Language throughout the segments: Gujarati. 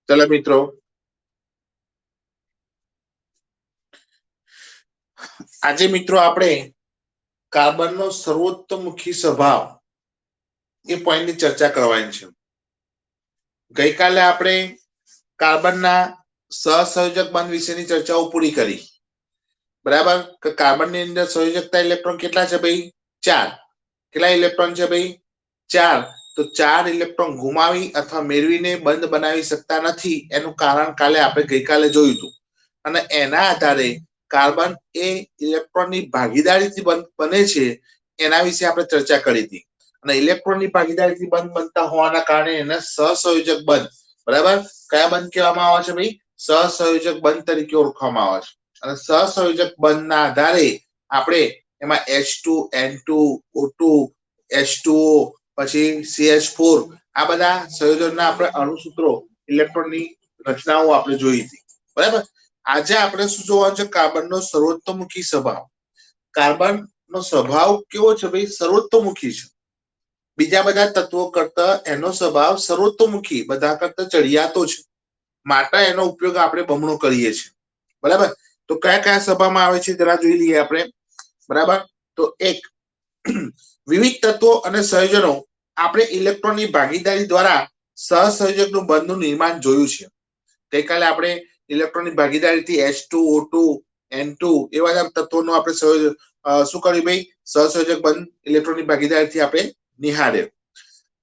ચલો મિત્રો, આજે મિત્રો આપણે કાર્બનનો સર્વોત્તમુખી સ્વભાવ એ પોઈન્ટની ચર્ચા કરવાની છે. ગઈકાલે આપણે કાર્બનના સહસંયોજક બંધ વિશેની ચર્ચાઓ પૂરી કરી. બરાબર? કે કાર્બનની અંદર સંયોજકતા ઇલેક્ટ્રોન કેટલા છે ભાઈ? 4. કેટલા ઇલેક્ટ્રોન છે ભાઈ? 4. તો 4 ઇલેક્ટ્રોન ગુમાવી અથવા મેળવીને બંધ બનાવી શકતા નથી. એનું કારણ કાલે આપણે ગઈકાલે જોયું હતું. અને એના આધારે કાર્બન એ ઇલેક્ટ્રોનની ભાગીદારીથી બને છે એના વિશે આપણે ચર્ચા કરી હતી. અને ઇલેક્ટ્રોનની ભાગીદારીથી બંધ બનતા હોવાના કારણે એને સહસંયોજક બંધ, બરાબર, કયા બંધ કહેવામાં આવે છે ભાઈ? સહસંયોજક બંધ તરીકે ઓળખવામાં આવે છે. અને સહસંયોજક બંધના આધારે આપણે એમાં H2, N2, O2, H2O, પછી CH4 આ બધા સંયોજનના આપણે અણુસૂત્રો, ઇલેક્ટ્રોનની રચનાઓ આપણે જોઈ હતી. બરાબર? આજે આપણે શું જોવાનું છે? કાર્બનનો સર્વોત્તમુખી સ્વભાવ. કાર્બનનો સ્વભાવ કેવો છે ભાઈ? સર્વોત્તમુખી છે. બીજા બધા તત્વો કરતા એનો સ્વભાવ સર્વોત્તમુખી, બધા કરતા ચડિયાતો છે. માટે એનો ઉપયોગ આપણે બમણો કરીએ છીએ. બરાબર? તો કયા કયા સ્વભાવમાં આવે છે જરા જોઈ લઈએ આપણે. બરાબર? તો એક, વિવિધ તત્વો અને સંયોજનો આપણે ઇલેક્ટ્રોનની ભાગીદારી દ્વારા સહસંયોજકનું બંધનું નિર્માણ જોયું છે. ગઈકાલે આપણે ઇલેક્ટ્રોનની ભાગીદારીથી H2O2, N2 એવા તત્વોનો આપણે શું કર્યું ભાઈ? સહસંયોજક બંધ ઇલેક્ટ્રોનની ભાગીદારીથી આપણે નિહાળ્યો.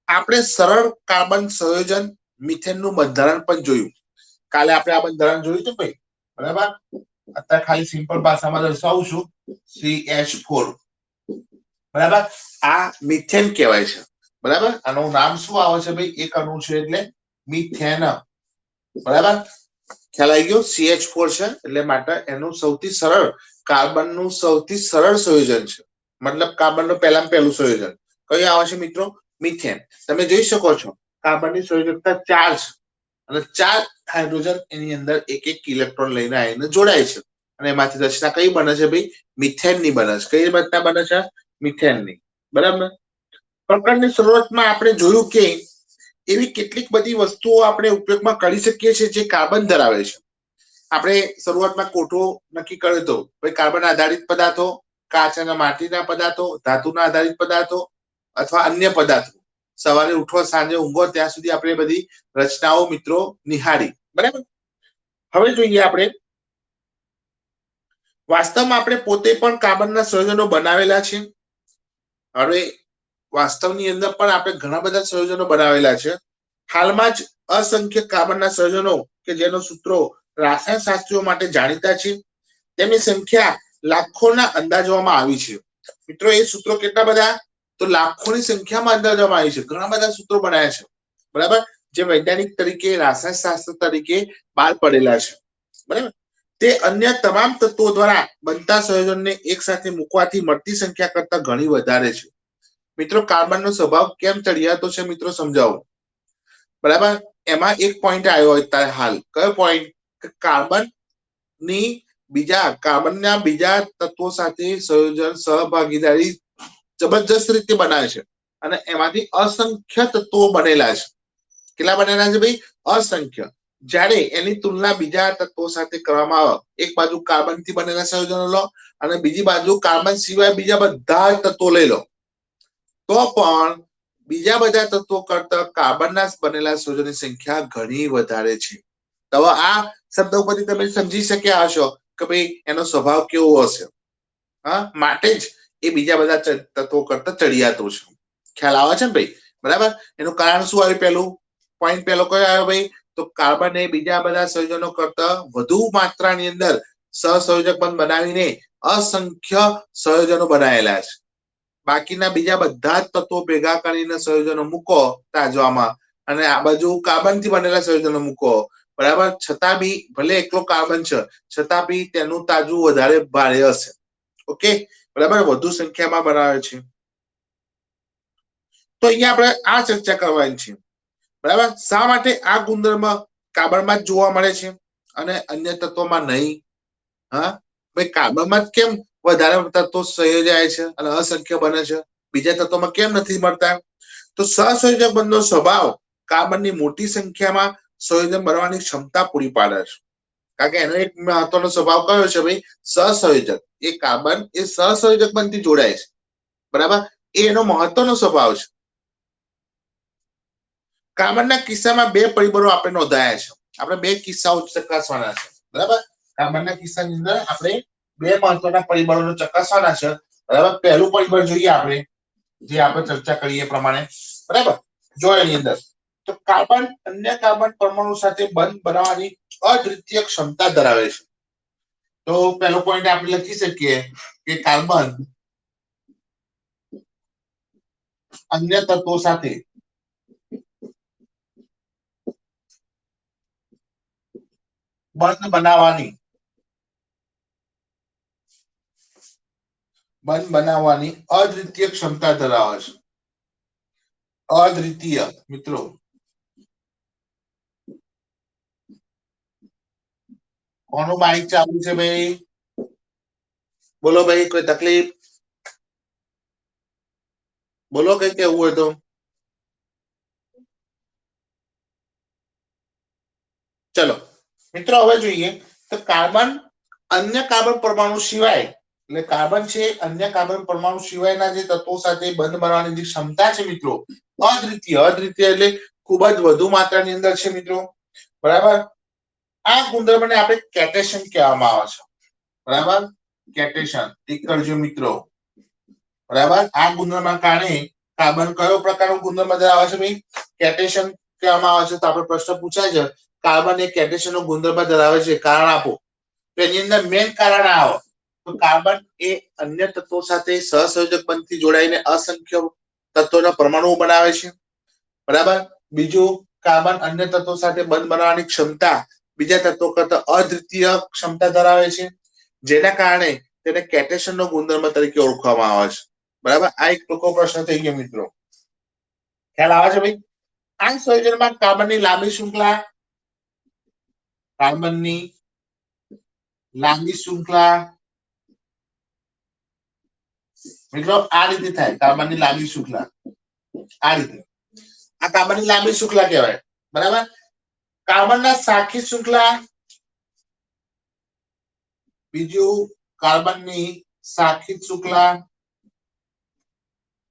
આપણે સરળ કાર્બન સંયોજન મિથેનનું બંધારણ પણ જોયું. કાલે આપણે આ બંધારણ જોયું હતું ભાઈ. બરાબર? અત્યારે ખાલી સિમ્પલ ભાષામાં દર્શાવું છું. CH4. બરાબર? આ મિથેન કહેવાય છે. બરાબર? આનું નામ શું આવે છે ભાઈ? એક અણુ છે એટલે મિથેન. બરાબર? ખ્યાલ આવી ગયો? CH4 છે એટલે માટે એનું સૌથી સરળ, કાર્બનનું સૌથી સરળ સંયોજન છે. મતલબ કાર્બનનું પહેલામાં પહેલું સંયોજન કયું આવે છે મિત્રો? મિથેન. તમે જોઈ શકો છો કાર્બનની સંયોજકતા 4 છે અને 4 હાઇડ્રોજન એની અંદર એક એક ઇલેક્ટ્રોન લઈને આવીને જોડાય છે. અને એમાંથી રચના કઈ બને છે ભાઈ? મિથેનની બને છે. કઈ રચના બને છે? મિથેનની. બરાબર? પ્રકરણની શરૂઆતમાં આપણે જોયું કે એવી કેટલીક બધી વસ્તુઓ આપણે ઉપયોગમાં કરી શકીએ છીએ જે કાર્બન ધરાવે છે. આપણે શરૂઆતમાં કોઠો નક્કી કર્યો હતો ભાઈ, કાર્બન આધારિત પદાર્થો, કાચ અને માટીના પદાર્થો, ધાતુના આધારિત પદાર્થો અથવા અન્ય પદાર્થો. સવારે ઉઠો સાંજે ઊંઘો ત્યાં સુધી આપણે બધી રચનાઓ મિત્રો નિહાળી. બરાબર? હવે જોઈએ આપણે વાસ્તવમાં આપણે પોતે પણ કાર્બનના સંયોજનો બનાવેલા છે. હવે વાસ્તવની અંદર પણ આપણે ઘણા બધા સંયોજનો બનાવેલા છે. હાલમાં જ અસંખ્ય કાર્બનના સંયોજનો કે જેનો સૂત્રો રસાયણશાસ્ત્રીઓ માટે જાણીતા છે, તેમની સંખ્યા લાખોના અંદાજવામાં આવી છે. મિત્રો એ સૂત્રો કેટલા બધા? તો લાખોની સંખ્યામાં અંદાજવામાં આવી છે. ઘણા બધા સૂત્રો બનાવ્યા છે. બરાબર? જે વૈજ્ઞાનિક તરીકે, રસાયણશાસ્ત્ર તરીકે બહાર પડેલા છે. બરાબર? તે અન્ય તમામ તત્વો દ્વારા બનતા સંયોજનને એક સાથે મૂકવાથી મળતી સંખ્યા કરતા ઘણી વધારે છે. મિત્રો કાર્બનનો સ્વભાવ કેમ ચડિયાતો છે મિત્રો સમજાવો. બરાબર? એમાં એક પોઈન્ટ આવ્યો અત્યારે હાલ. કયો પોઈન્ટ? કાર્બનના બીજા તત્વો સાથે સંયોજન સહભાગીદારી જબરજસ્ત રીતે બનાવે છે અને એમાંથી અસંખ્ય તત્વો બનેલા છે. કેટલા બનેલા છે ભાઈ? અસંખ્ય. જ્યારે એની તુલના બીજા તત્વો સાથે કરવામાં આવે, એક બાજુ કાર્બન થી બનેલા સંયોજનો લો અને બીજી બાજુ કાર્બન સિવાય બીજા બધા તત્વો લઈ લો, તો પણ બીજા બધા તત્વો કરતા કાર્બનના બનેલા સંયોજનની સંખ્યા ઘણી વધારે છે. તો આ શબ્દ ઉપરથી તમે સમજી શક્યા હશો કે ભાઈ એનો સ્વભાવ કેવો હશે. હા, માટે જ એ બીજા બધા તત્વો કરતા ચડિયાતો છે. ખ્યાલ આવે છે ને ભાઈ? બરાબર? એનું કારણ શું આવ્યું? પહેલું પોઈન્ટ પહેલો કયો આવ્યો ભાઈ? તો કાર્બન એ બીજા બધા સંયોજનો કરતા વધુ માત્રાની અંદર સહસંયોજક બંધ બનાવીને અસંખ્ય સંયોજનો બનાવેલા છે. બાકીના બીજા બધા જ તત્વો ભેગા કરીને સંયોજનો મૂકો તાજવામાં અને આ બાજુ કાર્બન થી બનેલા સંયોજનો મૂકો. બરાબર? છતાં બી ભલે એકલો કાર્બન છે છતાં બી તેનું તાજું વધારે ભારે હશે. ઓકે? બરાબર? વધુ સંખ્યામાં બનાવે છે. તો અહીંયા આપણે આ ચર્ચા કરવાની છે. બરાબર? શા માટે આ ગુણધર્મ કાર્બનમાં જ જોવા મળે છે અને અન્ય તત્વોમાં નહીં? હા ભાઈ, કાર્બનમાં જ કેમ વધારે તત્વો સંયોજાય છે અને અસંખ્ય બને છે, બીજા તત્વોમાં કેમ નથી મળતા? તો સહસંયોજક બંધનો સ્વભાવ કાર્બનની મોટી સંખ્યામાં સંયોજન બનવાની ક્ષમતા પૂરી પાડે છે. કારણ કે એનો એક મહત્વનો સ્વભાવ કયો છે ભાઈ? સહસંયોજક. એ કાર્બન એ સહસંયોજક બનથી જોડાય છે, બરાબર? એ એનો મહત્વનો સ્વભાવ છે. કાર્બનના કિસ્સામાં બે પરિબળો આપણે નોંધાયા છે. આપણે બે કિસ્સાઓ ચકાસવાના છે, બરાબર? કાર્બનના કિસ્સાની અંદર આપણે બે મહત્વના પરિબળોને ચકાસવાના છે, બરાબર? પહેલું પરિબળ જોઈએ આપણે, જે આપણે ચર્ચા કરીએ પ્રમાણે, બરાબર? જો એની અંદર તો કાર્બન અન્ય કાર્બન પરમાણુ સાથે બંધ બનાવવાની અદ્વિતીય ક્ષમતા ધરાવે છે. તો પહેલો પોઈન્ટ આપણે લખી શકીએ કે કાર્બન અન્ય તત્વો સાથે બંધ બનાવવાની અદ્વિતીય ક્ષમતા ધરાવે છે. અદ્વિતીય મિત્રો, કોનું માઇક ચાલુ છે ભાઈ? બોલો ભાઈ, કોઈ તકલીફ? બોલો કઈ કેવું હોય તો. ચલો મિત્રો, હવે જોઈએ તો કાર્બન અન્ય કાર્બન પરમાણુ સિવાય, એટલે કાર્બન છે અન્ય કાર્બન પરમાણુ સિવાયના જે તત્વો સાથે બંધ બનાવવાની જે ક્ષમતા છે મિત્રો, અદ્વિતીય. અદ્વિતીય એટલે ખૂબ જ વધુ માત્રાની અંદર છે મિત્રો, બરાબર? આ ગુણધર્મને આપણે કેટેશન કહેવામાં આવે છે, બરાબર? કેટેશન ટીક કરજો મિત્રો, બરાબર? આ ગુણધર્મના કારણે કાર્બન કયો પ્રકારનો ગુણધર્મ ધરાવે છે ભાઈ? કેટેશન કહેવામાં આવે છે. તો આપણે પ્રશ્ન પૂછાય છે, કાર્બન એ કેટેશનનો ગુણધર્મ ધરાવે છે, કારણ આપો. તો એની અંદર મેઇન કારણ આવે તો કાર્બન એ અન્ય તત્વો સાથે સહસંયોજક બંધથી જોડાઈને અસંખ્ય તત્વોના પરમાણુઓ બનાવે છે, બરાબર? બીજું, કાર્બન અન્ય તત્વો સાથે બંધ બનાવવાની ક્ષમતા બીજા તત્વો કરતા અદ્વિતીય ક્ષમતા ધરાવે છે, જેના કારણે તેને કેટેશનનો ગુણધર્મ તરીકે ઓળખવામાં આવે છે, બરાબર? આ એક ટૂંકો પ્રશ્ન થઈ ગયો મિત્રો. ખ્યાલ આવે છે ભાઈ? આ સંયોજનમાં કાર્બનની લાંબી શૃંખલા, કાર્બનની લાંબી શૃંખલા મિત્રો આ રીતે થાય. કાર્બનની લાંબી શૃંખલા આ રીતે, આ કાર્બનની લાંબી શૃંખલા કહેવાય, બરાબર? કાર્બનના સાખી શૃંખલા, બીજું કાર્બનની સાખી શૃંખલા.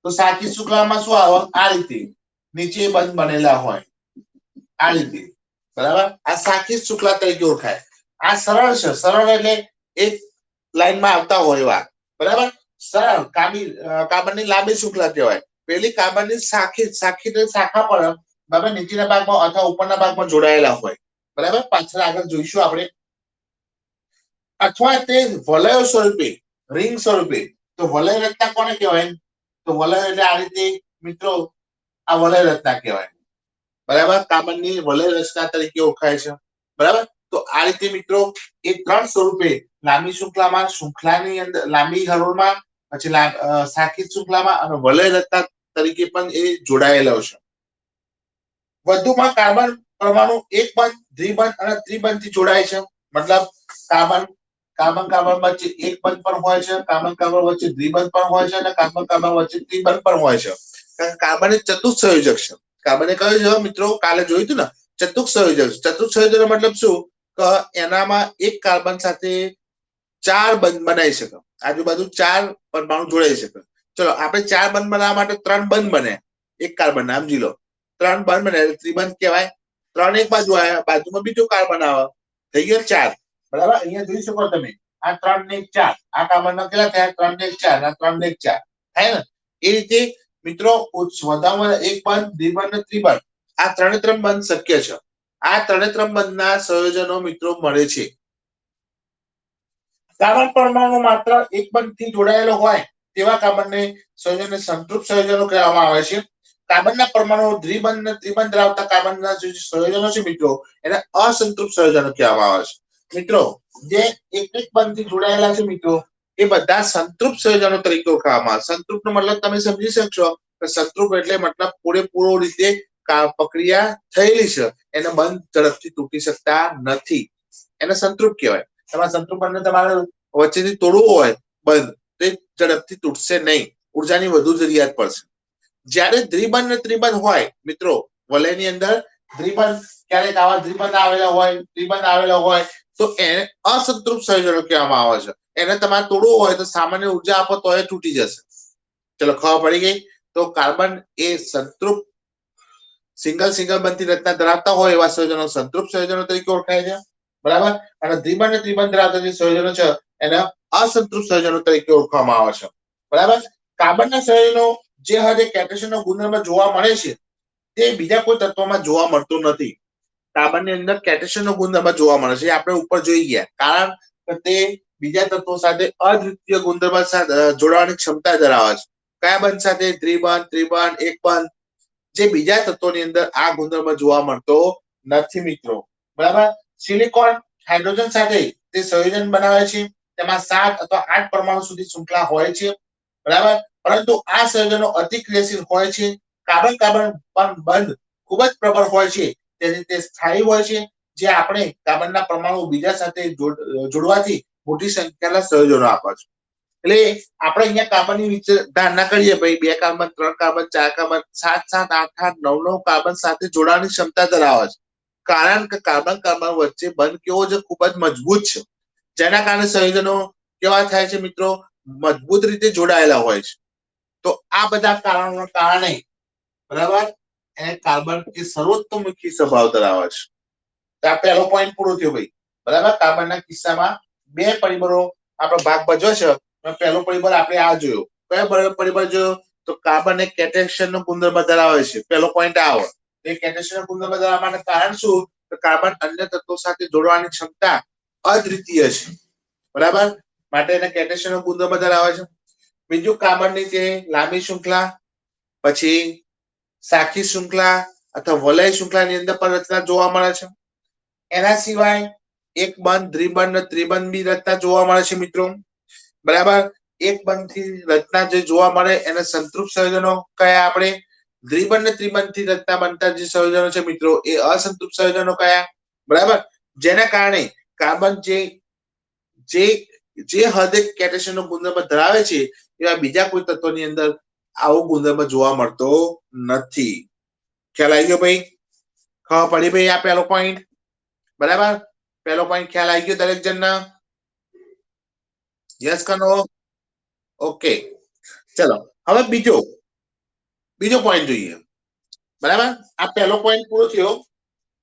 તો સાખી શૃંખલામાં શું આવે? આ રીતે નીચે બંધ બનેલા હોય, આ રીતે, બરાબર? આ સાખી શૃંખલા તરીકે ઓળખાય. આ સરળ છે. સરળ એટલે એક લાઈનમાં આવતા હોય એવા, બરાબર? સરળ કાર્બનની લાંબી શૃંખલા કહેવાય. પેલી કાર્બનની સાખી શાખા પર, બરાબર, નીચેના ભાગમાં અથવા ઉપરના ભાગમાં જોડાયેલા હોય, બરાબર? પાછળ આગળ જોઈશું આપણે. અથવા તે વલયો સ્વરૂપે, રિંગ સ્વરૂપે. તો વલય રચના કોને કહેવાય? તો વલય એટલે આ રીતે મિત્રો, આ વલય રચના કહેવાય, બરાબર? કાર્બનની વલય રચના તરીકે ઓળખાય છે, બરાબર? તો આ રીતે મિત્રો એ ત્રણ સ્વરૂપે લાંબી શૃંખલામાં, શૃંખલાની અંદર લાંબી હરોળમાં, પછી સાખી શૃંખલામાં અને વલય રચના તરીકે પણ એ જોડાયેલો છે. વધુમાં કાર્બન પરમાણુ એક બંધ, દ્વિબંધ અને ત્રિબંધથી જોડાય છે. મતલબ કાર્બન વચ્ચે એક બંધ પણ હોય છે, કાર્બન વચ્ચે દ્વિબંધ પણ હોય છે, અને કાર્બન વચ્ચે ત્રિબંધ પણ હોય છે. કારણ કાર્બન એ ચતુઃ સંયોજક છે. કાર્બન એ કયો છે મિત્રો? કાલે જોયું હતું ને, ચતુઃ સંયોજક. ચતુઃ સંયોજક મતલબ શું? કે એનામાં એક કાર્બન સાથે ચાર બંધ બનાવી શકે, આજુબાજુ ચાર પરમાણુ જોડાઈ શકે. ચલો, આપણે ચાર બંધ બનાવવા માટે ત્રણ બંધ બને એક કાર્બન, સમજી લો. ત્રણ બંધ બને એટલે ત્રિબંધ કહેવાય. ત્રણ એક બાજુ આવ્યા, બાજુમાં બીજું કાર્બન આવે, થઈ ગયો ચાર, બરાબર? અહીંયા જોઈ શકો તમે, આ 3 ને 1 4, આ કાર્બનના કેટલા થયા? 3 ને 1 4, આ 3 ને 1 4 થાય ને? એ રીતે મિત્રો વધારામાં એક બંધ, દ્વિબંધ ને ત્રિબંધ, આ ત્રણે ત્રણ બંધ શક્ય છે. આ ત્રણે ત્રણ બંધના સંયોજનો મિત્રો મળે છે. કાર્બન પરમાણુ માત્ર એક બંધથી જોડાયેલો હોય તેવા કાર્બનને સંયોજનને સંતૃપ્ત સંયોજનો કહેવામાં આવે છે. કાર્બનના પરમાણુ દ્વિબંધ અને ત્રિબંધ ધરાવતા કાર્બનના જે સંયોજનો છે મિત્રો, એને અસંતૃપ્ત સંયોજનો કહેવામાં આવે છે. મિત્રો જે એક બંધથી જોડાયેલા છે મિત્રો, એ બધા સંતૃપ્ત સંયોજનો તરીકે ઓળખવામાં આવે. સંતૃપ્ત નો મતલબ તમે સમજી શકશો કે સંતૃપ્ત એટલે મતલબ પૂરેપૂરો રીતે પ્રક્રિયા થયેલી છે, એને બંધ ઝડપથી તૂટી શકતા નથી, એને સંતૃપ્ત કહેવાય. તમારે સંતૃપ્ત બંધને તમારે વચ્ચેથી તોડવું હોય બંધ, તો ઝડપથી તૂટશે નહીં, ઉર્જાની વધુ જરૂરિયાત પડશે. જ્યારે દ્વિબંધ ને ત્રિબંધ હોય મિત્રો, વલયની અંદર દ્વિબંધ ક્યારેક આવા દ્વિબંધ આવેલા હોય તો એને અસંતૃપ્ત સંયોજનો કહેવામાં આવે છે. એને તમારે તોડવું હોય તો સામાન્ય ઉર્જા આપો તો એ તૂટી જશે. ચલો ખબર પડી ગઈ. તો કાર્બન એ સંતૃપ્ત સિંગલ બંધની રચના ધરાવતા હોય એવા સંયોજનો સંતૃપ્ત સંયોજનો તરીકે ઓળખાય છે. બરાબર. અને ત્રિબંધ ધરાવતા જે સંયોજનો છે એને અસંતૃપ્ત સંયોજનો તરીકે ઓળખવામાં આવે છે. બરાબર. કાર્બનના સંયોજનો જે હદે કેલ્શિયમનો ગુણધર્મ જોવા મળે છે તે બીજા કોઈ તત્વમાં જોવા મળતું નથી. કાર્બનની અંદર કેલ્શિયમનો ગુણધર્મ જોવા મળે છે. આપણે ઉપર જોઈ ગયા. કારણ કે તે બીજા તત્વો સાથે અદ્વિતીય ગુણધર્મ સાથે જોડવાની ક્ષમતા ધરાવે છે. કયા બંધ સાથે? ત્રિબંધ, એકબંધ. જે બીજા તત્વોની અંદર આ ગુણધર્મ જોવા મળતો નથી મિત્રો. બરાબર. સિલિકોન હાઇડ્રોજન સાથે તે સંયોજન બનાવે છે. તેમાં 7 અથવા 8 પરમાણુ સુધી શૃંખલા હોય છે. બરાબર. પરંતુ આ સંયોજનો અતિક્રિયાશીલ હોય છે. કાર્બન બંધ ખૂબ જ પ્રબળ હોય છે. તેથી તે સ્થાયી હોય છે. જે આપણે કાર્બનના પરમાણુ બીજા સાથે જોડવાથી મોટી સંખ્યાના સંયોજનો આપે છે. એટલે આપણે અહીંયા કાર્બનની વિશે ધારણા કરીએ ભાઈ 2 કાર્બન, 3 કાર્બન, 4 કાર્બન, 7 8 8 9 કાર્બન સાથે જોડાવાની ક્ષમતા ધરાવે છે. કારણ કે કાર્બન વચ્ચે બંધ કેવો છે? ખૂબ જ મજબૂત છે. જેના કારણે સંયોજનો કેવા થાય છે મિત્રો? મજબૂત રીતે જોડાયેલા હોય છે. તો આ બધા કારણોના કારણે બરાબર એને કાર્બન એ સર્વોત્તમુખી સ્વભાવ ધરાવે છે. તો આ પહેલો પોઈન્ટ પૂરો થયો ભાઈ. બરાબર. કાર્બનના કિસ્સામાં 2 પરિબળો આપણો ભાગ ભજવે છે. પહેલો પરિબળ આપણે આ જોયો. કયો પરિબળ જોયો? તો કાર્બન એ કેલ્શિયમનો ગુણધર્મ ધરાવે છે. પહેલો પોઈન્ટ આવો. એ કેલ્શિયમનો ગુણધર્મ ધરાવવાનું કારણ શું? તો કાર્બન અન્ય તત્વો સાથે જોડવાની ક્ષમતા અદ્વિતીય છે. બરાબર. માટે એને કેલ્શિયમનો ગુણધર્મ ધરાવે છે. બીજું કાર્બનની જે લાંબી શૃંખલા, પછી સાખી શૃંખલા અથવા વલય શૃંખલાની અંદર પણ રચના જોવા મળે છે. એના સિવાય એક બંધ, દ્વિબંધ, ત્રિબંધ બી રચના જોવા મળે છે મિત્રો. બરાબર. એક બંધથી રચના જે જોવા મળે એને સંતૃપ્ત સંયોજનો કયા આપણે. દ્વિબંધ ને ત્રિબંધથી રચના બનતા જે સંયોજનો છે મિત્રો એ અસંતૃપ્ત સંયોજનો કયા. બરાબર. જેના કારણે કાર્બન જે હદે કેલ્શિયમનો ગુણધર્મ ધરાવે છે એવા બીજા કોઈ તત્વની અંદર આવો ગુણધર્મ જોવા મળતો નથી. ખ્યાલ આવી ગયો ભાઈ? ખબર પડી ભાઈ? આ પહેલો પોઈન્ટ. બરાબર. પહેલો પોઈન્ટ ખ્યાલ આવી ગયો દરેક જણને? યસ કે નો? ઓકે. ચલો હવે બીજો પોઈન્ટ જોઈએ. બરાબર. આ પહેલો પોઈન્ટ પૂરો થયો.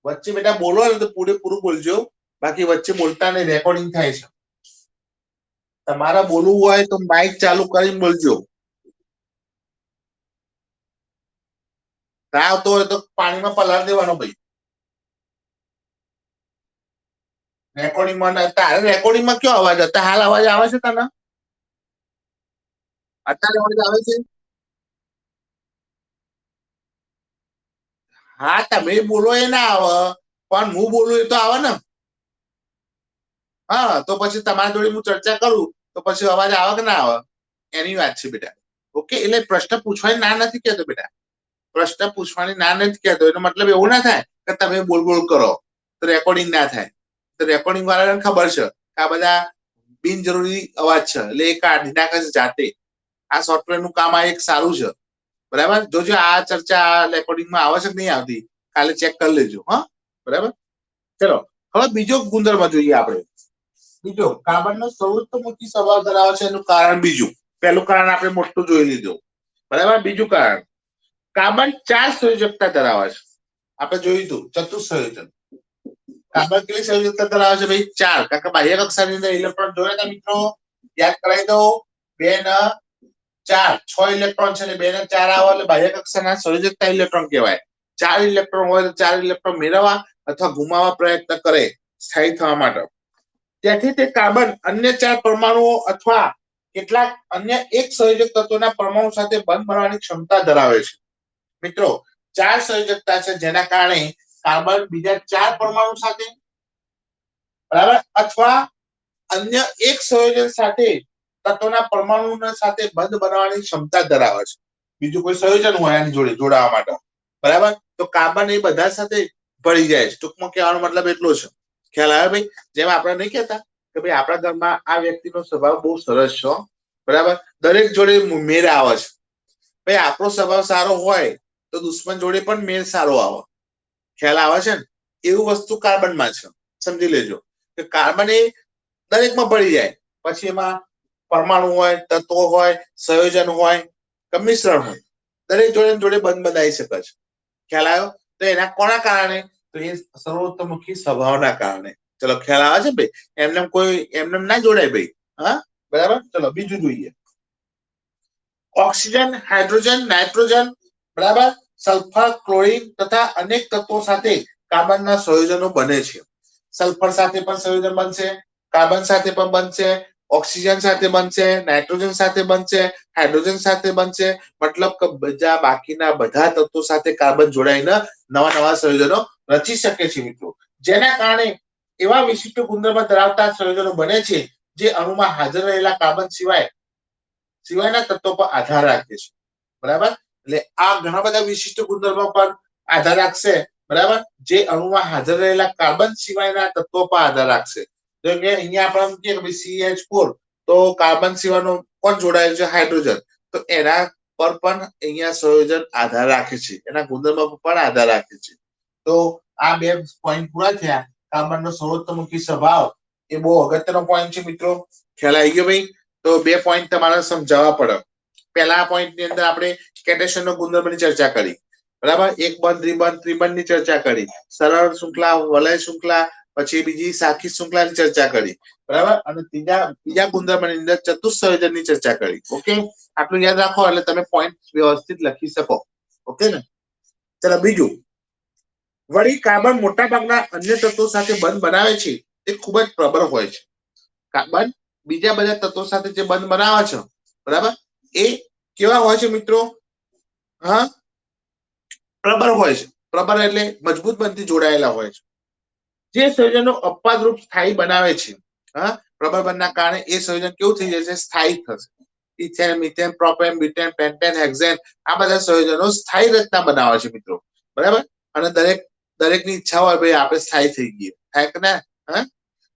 વચ્ચે બેટા બોલો ને તો પૂરેપૂરું બોલજો. બાકી વચ્ચે બોલતા નહીં, રેકોર્ડિંગ થાય છે. તમારે બોલવું હોય તો માઇક ચાલુ કરીને બોલજો. ના આવતો હોય તો પાણીમાં પલાળ દેવાનો ભાઈ. રેકોર્ડિંગમાં તારે રેકોર્ડિંગમાં કયો અવાજ? અત્યારે હાલ અવાજ આવે છે તને? અત્યારે અવાજ આવે છે? હા, તમે બોલો એ ના આવે પણ હું બોલું એ તો આવે ને. હા, તો પછી તમારી જોડે હું ચર્ચા કરું તો પછી અવાજ આવે કે ના આવે એની વાત છે બેટા. ઓકે. એટલે પ્રશ્ન પૂછવાની ના નથી કહેતો બેટા. પ્રશ્ન પૂછવાની ના નથી કહેતો. એનો મતલબ એવું ના થાય કે તમે બોલ કરો તો રેકોર્ડિંગ ના થાય. તો રેકોર્ડિંગ વાળાને ખબર છે કે આ બધા બિનજરૂરી અવાજ છે એટલે એ કાઢી નાખે છે જાતે. આ સોફ્ટવેર નું કામ આ એક સારું છે. બરાબર. જોજો આ ચર્ચા રેકોર્ડિંગમાં આવે છે કે નહીં આવતી કાલે ચેક કરી લેજો. હા, બરાબર. ચલો હવે બીજો ગુણધર્મ જોઈએ આપણે. બીજો કાર્બનનો સર્વોત્તમુખી સ્વભાવ ધરાવે છે એનું કારણ બીજું. પહેલું કારણ આપણે મોટું જોઈ લીધું. બરાબર. બીજું કારણ કાર્બન 4 સંયોજકતા ધરાવે છે. આપણે જોયું હતું ચતુઃસંયોજન. કાર્બન કેટલી સંયોજકતા ધરાવે છે ભાઈ? 4. કારણ કે બાહ્ય કક્ષાની અંદર ઇલેક્ટ્રોન જોયા હતા મિત્રો? યાદ કરાવી દો. 2 ને 4 6 ઇલેક્ટ્રોન છે ને 2 ને 4 આવે એટલે બાહ્ય કક્ષાના સંયોજકતા ઇલેક્ટ્રોન કહેવાય. 4 ઇલેક્ટ્રોન હોય તો 4 ઇલેક્ટ્રોન મેળવવા અથવા ગુમાવવા પ્રયત્ન કરે સ્થાયી થવા માટે. તેથી તે કાર્બન અન્ય 4 પરમાણુઓ અથવા કેટલાક અન્ય એક સંયોજક તત્વોના પરમાણુ સાથે બંધ બનાવવાની ક્ષમતા ધરાવે છે. મિત્રો 4 સંયોજકતા છે જેના કારણે કાર્બન બીજા 4 પરમાણુ સાથે બરાબર અથવા અન્ય એક સંયોજન સાથે તત્વોના પરમાણુ સાથે બંધ બનાવવાની ક્ષમતા ધરાવે છે. બીજું કોઈ સંયોજન હોય આની જોડે જોડાવા માટે. બરાબર. તો કાર્બન એ બધા સાથે ભળી જાય છે. ટૂંકમાં કહેવાનો મતલબ એટલો છે. ખ્યાલ આવે ભાઈ? જેમ આપણે નહીં કહેતા કે ભાઈ આપણા ઘરમાં આ વ્યક્તિનો સ્વભાવ બહુ સરસ છે. બરાબર. દરેક જોડે મેળ આવે છે. ભાઈ આપણો સ્વભાવ સારો હોય તો દુશ્મન જોડે પણ મેળ સારો આવે. ખ્યાલ આવે છે ને? એવું વસ્તુ કાર્બનમાં છે. સમજી લેજો કે કાર્બન એ દરેકમાં ભળી જાય, પછી એમાં પરમાણુ હોય, તત્વો હોય, સંયોજન હોય કે મિશ્રણ હોય, દરેક જોડે જોડે બંધ બંધાઈ શકે છે. ખ્યાલ આવ્યો? તો એના કોના કારણે? તો એ સર્વોત્તમુખી સ્વભાવના કારણે. ચલો ખ્યાલ આવે છે ભાઈ? એમને કોઈ એમને ના જોડાય ભાઈ. હા, બરાબર. ચલો બીજું જોઈએ. ઓક્સિજન, હાઇડ્રોજન, નાઇટ્રોજન, બરાબર, સલ્ફર, ક્લોરીન તથા અનેક તત્વો સાથે કાર્બનના સંયોજનો બને છે. સલ્ફર સાથે પણ સંયોજન બનશે, કાર્બન સાથે પણ બનશે, ઓક્સિજન સાથે બનશે, નાઇટ્રોજન સાથે બનશે, હાઇડ્રોજન સાથે બનશે. મતલબ કે બીજા બાકીના બધા તત્વો સાથે કાર્બન જોડાઈને નવા નવા સંયોજનો રચી શકે છે મિત્રો. જેના કારણે એવા વિશિષ્ટ ગુણધર્મ ધરાવતા સંયોજનો બને છે જે અણુમાં હાજર રહેલા કાર્બન સિવાયના તત્વો પર આધાર રાખે છે. બરાબર? એટલે આ ઘણા બધા વિશિષ્ટ ગુણધર્મો પર આધાર રાખશે. બરાબર? જે અણુમાં હાજર રહેલા કાર્બન સિવાયના તત્વો પર આધાર રાખશે. જેમ કે અહીંયા આપણે કહીએ કે CH4 તો કાર્બન સિવાયનો કોણ જોડાયેલ છે? હાઇડ્રોજન. તો એના પર પણ અહીંયા સંયોજન આધાર રાખે છે, એના ગુણધર્મો પર પણ આધાર રાખે છે. તો આ બે પોઈન્ટ પૂરા થયા. કાર્બનનો સર્વોત્તમુખી સ્વભાવ એ બહુ અગત્યનો પોઈન્ટ છે મિત્રો. ખ્યાલ આવી ગયો ભાઈ? તો બે પોઈન્ટ તમારે સમજાવવા પડે. પહેલા પોઈન્ટ ની અંદર આપણે કેટેશનનો ગુણધર્મની ચર્ચા કરી. બરાબર? એક બંધ, દ્વિબંધ, ત્રિબંધની ચર્ચા કરી. સરળ શૃંખલા, વલય શૃંખલા, પછી બીજી સાખી શૃંખલાની ચર્ચા કરી. બરાબર? અને બીજા ગુણધર્મની અંદર ચતુસ્સંયોજનની ચર્ચા કરી. ઓકે, આટલું યાદ રાખો એટલે તમે પોઈન્ટ વ્યવસ્થિત લખી શકો. ઓકે ને? ચલો બીજું, વળી કાર્બન મોટા ભાગના અન્ય તત્વો સાથે બંધ બનાવે છે તે ખૂબ જ પ્રબળ હોય છે. કાર્બન બીજા બધા તત્વો સાથે જે બંધ બનાવે છે, બરાબર, એ કેવા હોય છે મિત્રો? હા, પ્રબળ હોય છે. પ્રબળ એટલે મજબૂત બંધથી જોડાયેલા હોય છે. જે સંયોજનો અપવાદરૂપ સ્થાયી બનાવે છે, હા, પ્રબળ બંધના કારણે એ સંયોજન કેવું થઈ જશે? સ્થાયી થશે. Ethane, methane, propane, butane, pentane, hexane, આ બધા સંયોજનો સ્થાયી રચના બનાવે છે મિત્રો. બરાબર? અને દરેકની ઈચ્છા હોય ભાઈ આપણે સ્થાયી થઈ ગઈએ, થાય કે ના? હા,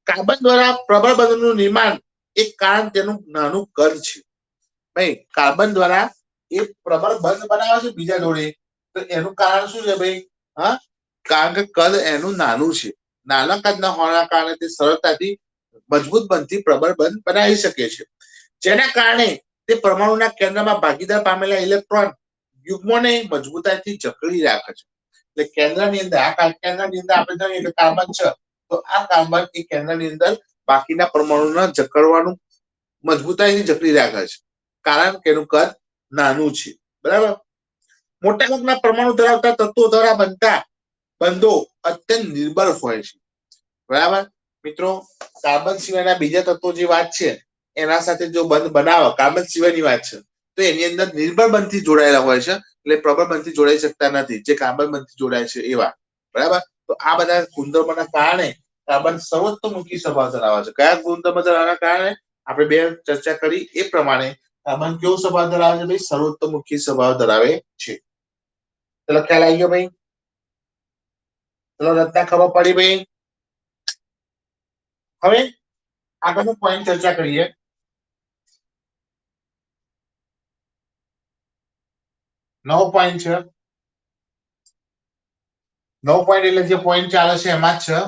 કાર્બન દ્વારા પ્રબળ બંધનું નિર્માણ એક કારણ તેનું નાનું કદ છે. ભાઈ કાર્બન દ્વારા એ પ્રબળ બંધ બનાવે છે બીજા જોડે, તો એનું કારણ શું છે ભાઈ? હા, કારણ કે કદ એનું નાનું છે. નાના કદના હોવાના કારણે તે સરળતાથી મજબૂત બંધથી પ્રબળ બંધ બનાવી શકે છે. જેના કારણે તે પરમાણુના કેન્દ્રમાં ભાગીદાર પામેલા ઇલેક્ટ્રોન યુગ્મને મજબૂતાઈથી જકડી રાખે છે. એટલે કેન્દ્રની અંદર, આ કેન્દ્રની અંદર આપણે જોઈએ કે કાર્બન છે, તો આ કાર્બન એ કેન્દ્રની અંદર બાકીના પરમાણુના જકડવાનું મજબૂતાઈથી જકડી રાખે છે, કારણ કે એનું કદ નાનું છે. બરાબર? મોટાભાગના પરમાણુ ધરાવતા તત્વો દ્વારા બનતા બંધો અત્યંત નિર્બળ હોય છે. બરાબર મિત્રો? કાર્બન સિવાયના બીજા તત્વો જે વાત છે એના સાથે જો બંધ બનાવો, કાર્બન સિવાયની વાત છે, તો એની અંદર નિર્બળ બંધથી જોડાયેલા હોય છે, એટલે પ્રબળ બંધથી જોડાઈ શકતા નથી, જે કાર્બન બંધથી જોડાય છે એવા. બરાબર? તો આ બધા ગુણધર્મોના કારણે કાર્બન સર્વોત્તમુખી સ્વભાવ ધરાવે છે. કયા ગુણધર્મ ધરાવવાના કારણે? આપણે બે ચર્ચા કરી એ પ્રમાણે કાર્બન કેવો સ્વભાવ ધરાવે છે ભાઈ? સર્વોત્તમુખી સ્વભાવ ધરાવે છે. ચલો ખ્યાલ આવી ગયો ભાઈ? ચલો રચના ખબર પડી ભાઈ? હવે આગળનો પોઈન્ટ ચર્ચા કરીએ. નવો પોઈન્ટ છે. નવો પોઈન્ટ એટલે જે પોઈન્ટ ચાલે છે એમાં જ છે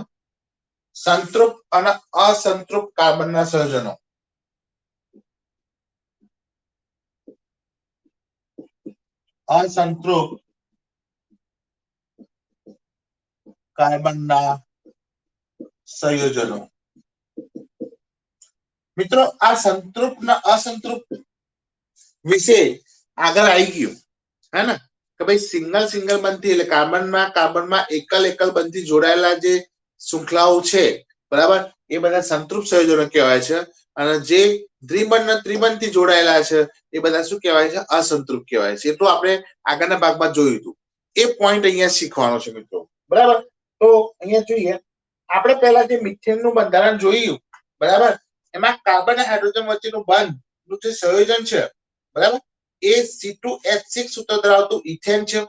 સંતૃપ્ત અને અસંતૃપ્ત કાર્બનના સંયોજનો. અસંતૃપ્ત કાર્બનના સંયોજનો. મિત્રો આ સંતૃપ્ત અને અસંતૃપ્ત વિશે આગળ આવી ગયું, હે ને? કે ભાઈ સિંગલ બંધથી એટલે કાર્બનમાં એકલ બંધથી જોડાયેલા જે શૃંખલાઓ છે, બરાબર, એ બધા સંતૃપ્ત સંયોજનો કહેવાય છે. અને જે દ્વિબંધ અને ત્રિબંધથી જોડાયેલા છે એ બધા શું કહેવાય છે? અસંતૃપ્ત કહેવાય છે. એ તો આપણે આગળના ભાગમાં જોયું હતું. એ પોઈન્ટ અહીંયા શીખવાનો છે મિત્રો. બરાબર? તો અહીંયા જોઈએ, આપણે પહેલા જે મિથેનનું બંધારણ જોયું, બરાબર, એમાં કાર્બન અને હાઇડ્રોજન વચ્ચેનું બંધનું જે સંયોજન છે, બરાબર, એ C2H6 સૂત્ર ધરાવતું ઇથેન છે.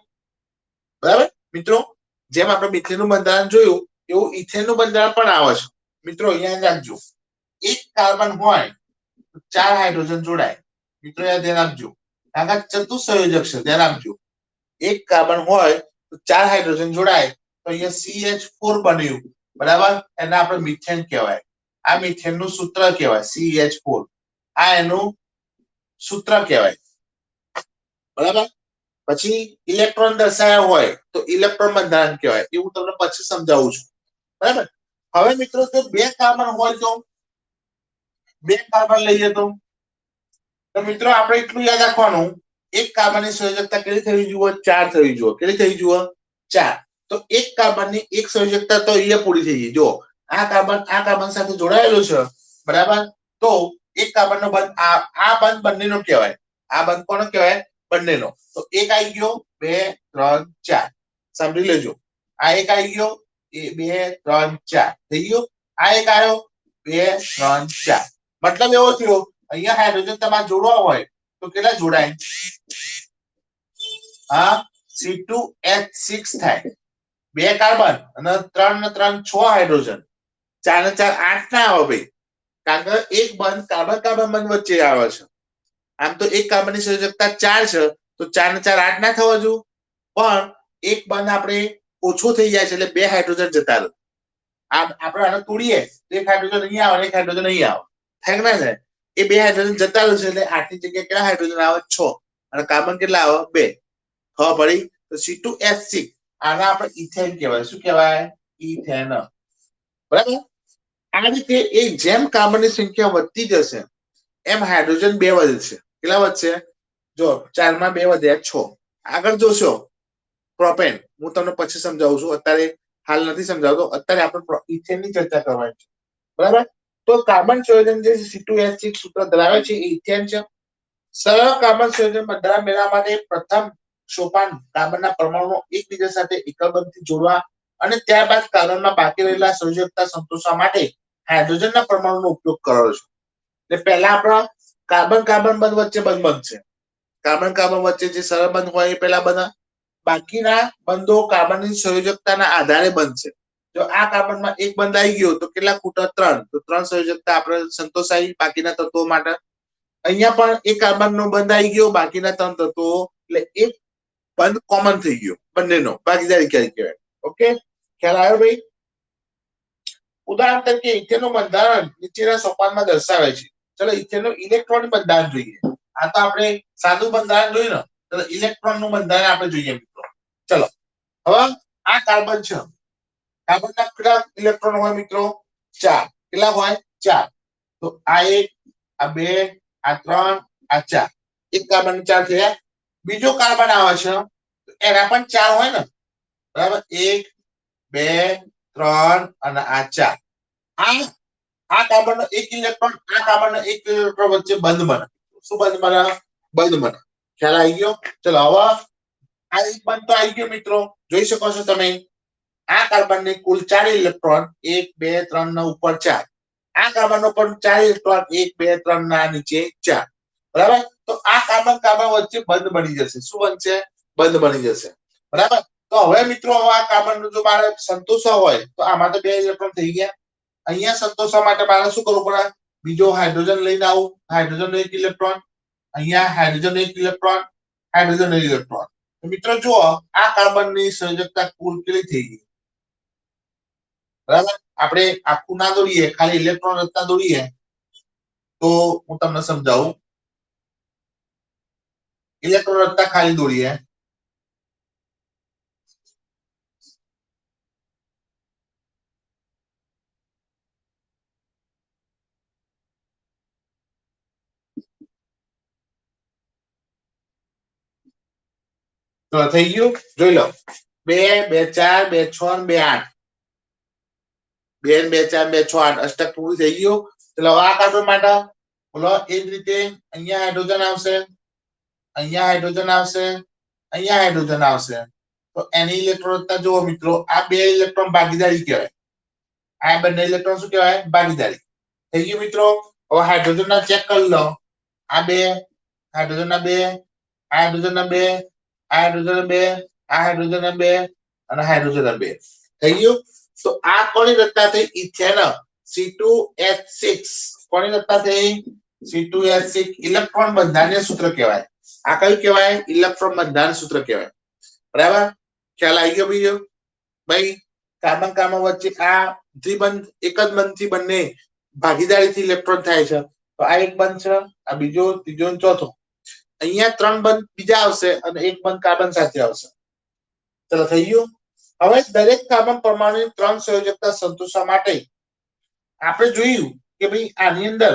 બરાબર મિત્રો? જેમ આપણે મિથેનનું બંધારણ જોયું એવું ઇથેનનું બંધારણ પણ આવે છે. મિત્રો અહીંયા રાખજો, એક કાર્બન હોય તો 4 હાઇડ્રોજન જોડાય. મિત્રો ધ્યાન આપજો, કારણ કે ચતુઃસંયોજક છે, ધ્યાન આપજો. એક કાર્બન હોય તો 4 હાઇડ્રોજન જોડાય તો અહીંયા CH4 બન્યું, બરાબર, એને આપણે મિથેન કહેવાય. આ મિથેન નું સૂત્ર કહેવાય CH4. આ એનું સૂત્ર કહેવાય, બરાબર. પછી ઇલેક્ટ્રોન દર્શાવ્યા હોય તો ઇલેક્ટ્રોન બંધારણ કહેવાય. એ હું તમને પછી સમજાવું છું, બરાબર. હવે મિત્રો જો બે કાર્બન હોય તો બે કાર્બન લઈએ તો મિત્રો આપણે એટલું યાદ રાખવાનું, એક કાર્બનની સંયોજકતા કેટલી થવી જોઈએ? 4 થવી જોઈએ. કેટલી થવી જોઈએ? 4. તો એક કાર્બનની એક સંયોજકતા તો અહીંયા પૂરી થઈ ગઈ. જો આ કાર્બન સાથે જોડાયેલું છે, બરાબર, તો એક કાર્બનનો બંધ આ બંધ બંનેનો કહેવાય. આ બંધ કોનો કહેવાય? બંનેનો. તો એક આવી ગયો, 2 3 4. સમજી લેજો. આ એક આવી ગયો, 2 3 4 થઈ ગયો. આ એક આવ્યો, 2 3 4. મતલબ એવો થયો, અહીંયા હાઇડ્રોજન તમારે જોડવા હોય તો કેટલા જોડાય? હા, C2H6 થાય. 2 કાર્બન અને 3 ને 3 6 હાઇડ્રોજન. 4 ને 4 8 ના આવે ભાઈ, કારણ કે એક બંધ કાર્બન બંધ વચ્ચે આવે છે. આમ તો એક કાર્બનની સંયોજકતા 4 છે, તો 4 ને 4 8 ના થવા જોઈએ, પણ એક બંધ આપણે ઓછો થઈ જાય છે એટલે 2 હાઇડ્રોજન જતા રહે. આપણે આને તોડીએ તો એક હાઇડ્રોજન અહીંયા આવે, એક હાઇડ્રોજન અહીંયા આવે, થાય કે ના થાય? એ 2 હાઇડ્રોજન જતા રહે છે એટલે 8 ની જગ્યાએ કેટલા હાઇડ્રોજન આવે? 6. અને કાર્બન કેટલા આવે? 2. ખબર પડી? તો C2H6 આને આપણે ઇથેન કહેવાય. શું કહેવાય? ઇથેન, બરાબર. આ રીતે એક જેમ કાર્બનની સંખ્યા વધતી જશે એમ હાઇડ્રોજન 2 વધશે. કેટલા વધશે? જો 4 માં 2 વધ્યા 6. આગળ જોશો પ્રોપેન, હું તમને પછી સમજાવું છું, અત્યારે હાલ નથી સમજાવતો. અત્યારે આપણે ઇથેનની ચર્ચા કરવાની છે, બરાબર. તો કાર્બન સંયોજન જે C2H6 સૂત્ર ધરાવે છે એ ઇથેન છે. સરળ કાર્બન સંયોજન બંધારણ મેળવવા માટે પ્રથમ સોપાન કાર્બનના પરમાણુઓ એકબીજા સાથે એકલ બંધથી જોડવા અને ત્યારબાદ કાર્બનમાં બાકી રહેલા સંયોજકતા સંતોષવા માટે હાઇડ્રોજનના પરમાણુનો ઉપયોગ કર્યો છે. એટલે પહેલા આપણા કાર્બન બંધ વચ્ચે બંધ બનશે. કાર્બન વચ્ચે જે સરળ બંધ હોય એ પહેલા બને, બાકીના બંધો કાર્બનની સંયોજકતાના આધારે બનશે. જો આ કાર્બનમાં એક બંધ આવી ગયો તો કેટલા ખૂટા? 3. તો 3 સંયોજકતા આપણે સંતોષાઈ બાકીના તત્વો માટે. અહીંયા પણ એક કાર્બનનો બંધ આવી ગયો, બાકીના 3 તત્વો, એટલે એક બંધ કોમન થઈ ગયો, બંનેનો ભાગીદારી કહેવાય. ઓકે, ખ્યાલ આવ્યો ભાઈ? ઉદાહરણ તરીકે ઇથેનનું બંધારણ નીચેના સોપાનમાં દર્શાવે છે. ચલો ઇથેનનું ઇલેક્ટ્રોન બંધારણ જોઈએ. આ તો આપણે સાદું બંધારણ જોયું ને, તો ઇલેક્ટ્રોનનું બંધારણ આપણે જોઈએ મિત્રો. ચલો હવે આ કાર્બન છે. કાર્બનના કેટલા ઇલેક્ટ્રોન હોય મિત્રો? 4. કેટલા હોય? 4. તો આ 1, આ 2, આ 3, આ 4. એક કાર્બન 4 થયા. બીજો કાર્બન આવે છે એના પણ 4 હોય ને, બરાબર. 1 2 3 અને આ 4. આ કાર્બનનો એક ઇલેક્ટ્રોન આ કાર્બનનો એક ઇલેક્ટ્રોન વચ્ચે બંધ બને. શું બંધ બને? બંધ બને. ખ્યાલ આવી ગયો? ચલો હવે આ એક બંધ તો આવી ગયો મિત્રો, જોઈ શકો છો તમે. આ કાર્બનને કુલ 4 ઇલેક્ટ્રોન, 1 2 3 ના ઉપર 4. આ કાર્બનનો પણ 4 ઇલેક્ટ્રોન, 1 2 3 ના નીચે 4, બરાબર. તો આ કાર્બન વચ્ચે બંધ બની જશે. શું બનશે? બંધ બની જશે, બરાબર. તો હવે મિત્રો આ કાર્બનનો જો મારે સંતોષવા હોય તો આમાં તો 2 ઇલેક્ટ્રોન થઈ ગયા. અહીંયા સંતોષવા માટે મારે શું કરવું પડે? બીજો હાઇડ્રોજન લઈને આવું. હાઇડ્રોજનનો એક ઇલેક્ટ્રોન, અહીંયા હાઇડ્રોજનનો એક ઇલેક્ટ્રોન, હાઇડ્રોજનનો એક ઇલેક્ટ્રોન. મિત્રો જુઓ આ કાર્બનની સંયોજકતા કુલ કેટલી થઈ ગઈ? બરાબર. આપણે આખું ના દોડીએ, ખાલી ઇલેક્ટ્રોન રચના દોડીએ તો હું તમને સમજાવું. ઇલેક્ટ્રોન રચના ખાલી દોડીએ. તો થઈ ગયું, જોઈ લો. 2 2 4 2 6 2 8. 2 2 4 2 6 8 અષ્ટક પૂરું થઈ ગયું. ચલો આ કાર્બન માટે બોલો એ જ રીતે અહીંયા હાઇડ્રોજન આવશે, અહીંયા હાઇડ્રોજન આવશે, અહીંયા હાઇડ્રોજન આવશે. તો એની ઇલેક્ટ્રોન રચના જુઓ મિત્રો. આ 2 ઇલેક્ટ્રોન ભાગીદારી કહેવાય. આ બંને ઇલેક્ટ્રોન શું કહેવાય? ભાગીદારી. થઈ ગયું મિત્રો. હવે હાઇડ્રોજન ના ચેક કરી લો. આ 2 હાઇડ્રોજન ના 2, આ હાઇડ્રોજન ના 2, આ હાઇડ્રોજન ના 2, આ હાઇડ્રોજન ના 2 અને હાઇડ્રોજન ના 2. થઈ ગયું. તો આ કોની રચના થઈ? Ethane, C2H6. કોની રચના થઈ? C2H6. ઇલેક્ટ્રોન બંધારણીય સૂત્ર કહેવાય. આ કયું કહેવાય? ઇલેક્ટ્રોન બંધારણ સૂત્ર કહેવાય, બરાબર. ખ્યાલ આવી ગયો બીજો? ભાઈ કાર્બન કાર્બન વચ્ચે આ દ્વિબંધ એક જ બંધથી બંને ભાગીદારીથી ઇલેક્ટ્રોન થાય છે. તો આ એક બંધ છે, આ બીજો, ત્રીજો અને ચોથો. અહીંયા 3 બંધ બીજા આવશે અને એક બંધ કાર્બન સાથે આવશે. ચલો થઈ ગયું. હવે દરેક કાર્બન પરમાણુની 3 સંયોજકતા સંતોષવા માટે આપણે જોયું કે ભાઈ આની અંદર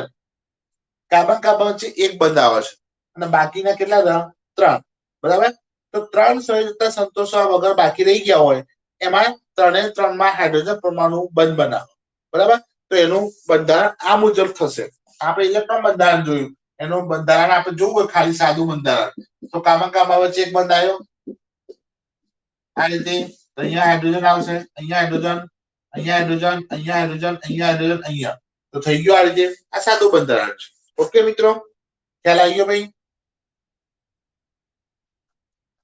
કાર્બન કાર્બન વચ્ચે એક બંધ આવે છે અને બાકીના કેટલા 3, બરાબર. તો 3 સંયોજકતા સંતોષવા વગર બાકી રહી ગયા હોય એમાં 3 3 માં હાઇડ્રોજન પરમાણુ બંધ બનાવો, બરાબર. તો એનું બંધારણ આ મુજબ થશે. આપણે ઇલેક્ટ્રોન બંધારણ જોયું, એનું બંધારણ આપણે જોવું હોય ખાલી સાદું બંધારણ, તો કાર્બન કાર્બન વચ્ચે એક બંધ આવ્યો આ રીતે. અહીંયા હાઇડ્રોજન આવશે, અહીંયા હાઇડ્રોજન, અહીંયા હાઇડ્રોજન, અહીંયા હાઇડ્રોજન, અહીંયા હાઇડ્રોજન, અહીંયા. તો થઈ ગયું આ રીતે. આ સાદું બંધારણ છે. ઓકે મિત્રો, ખ્યાલ આવી ગયો ભાઈ?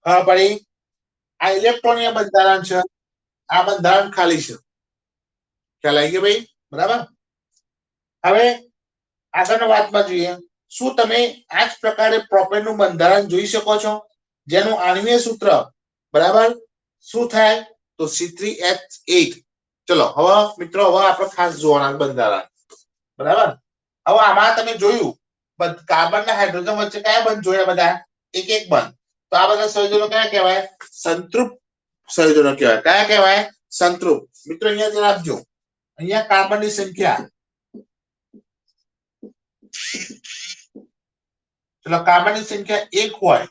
હા ભાઈ, આ ઇલેક્ટ્રોનીય બંધારણ છે, આ બંધારણ ખાલી છે. ખ્યાલ આવી ગયો ભાઈ? બરાબર. હવે આગળની વાતમાં જોઈએ. શું તમે આ જ પ્રકારે પ્રોપેનનું બંધારણ જોઈ શકો છો, જેનું આણ્વિય સૂત્ર બરાબર શું થાય? તો C3H8. ચલો હવે મિત્રો, હવે આપણે ખાસ જોવાના બંધારણ, બરાબર. હવે આમાં તમે જોયું કાર્બન ના હાઇડ્રોજન વચ્ચે કયા બંધ જોયા? બધા એક એક બંધ. તો આ બધા સંયોજનો કયા કહેવાય? સંતૃપ્ત સંયોજનો કહેવાય. કયા કહેવાય? સંતૃપ્ત. મિત્રો અહીંયા જરા આપજો, અહીંયા કાર્બનની સંખ્યા, ચલો કાર્બનની સંખ્યા 1 હોય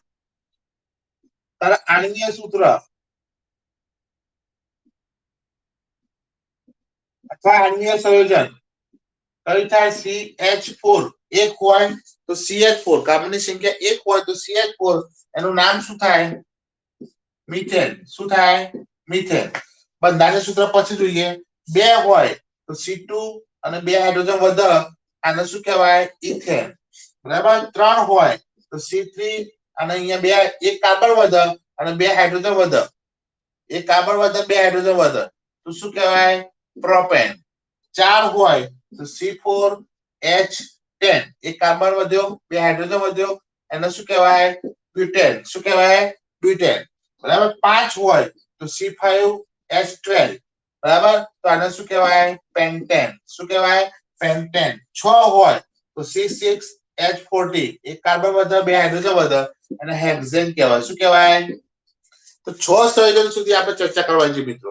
ત્યારે આણ્વીય સૂત્ર અથવા આણ્વીય સંયોજન કયું થાય? CH4. 1 હોય તો CH4, કાર્બનની સંખ્યા 1 હોય તો CH4, એનું નામ શું થાય? મિથેન. શું થાય? મિથેન. બંધારણીય સૂત્ર પછી જોઈએ. 2 હોય તો C2 અને 2 હાઇડ્રોજન વધે, આને શું કહેવાય? ઇથેન. બરાબર. 3 હોય તો C3 અને અહીંયા 1 કાર્બન વધે અને 2 હાઇડ્રોજન વધે, 1 કાર્બન વધે 2 હાઇડ્રોજન વધે, તો શું કહેવાય? પ્રોપેન. 4 હોય તો C4H10, 1 કાર્બન વધ્યો 2 હાઇડ્રોજન વધ્યો, એને શું કહેવાય? બ્યુટેન. શું કહેવાય? બ્યુટેન. બરાબર. 5 હોય તો C5H12, બરાબર. તો આને શું કહેવાય? પેન્ટેન. શું કહેવાય? પેન્ટેન. 6 હોય તો C6H14, 1 કાર્બન વધે 2 હાઇડ્રોજન વધે, અને હેક્ઝેન કહેવાય. શું કહેવાય? તો 6 સંયોજન સુધી આપણે ચર્ચા કરવાની છે મિત્રો,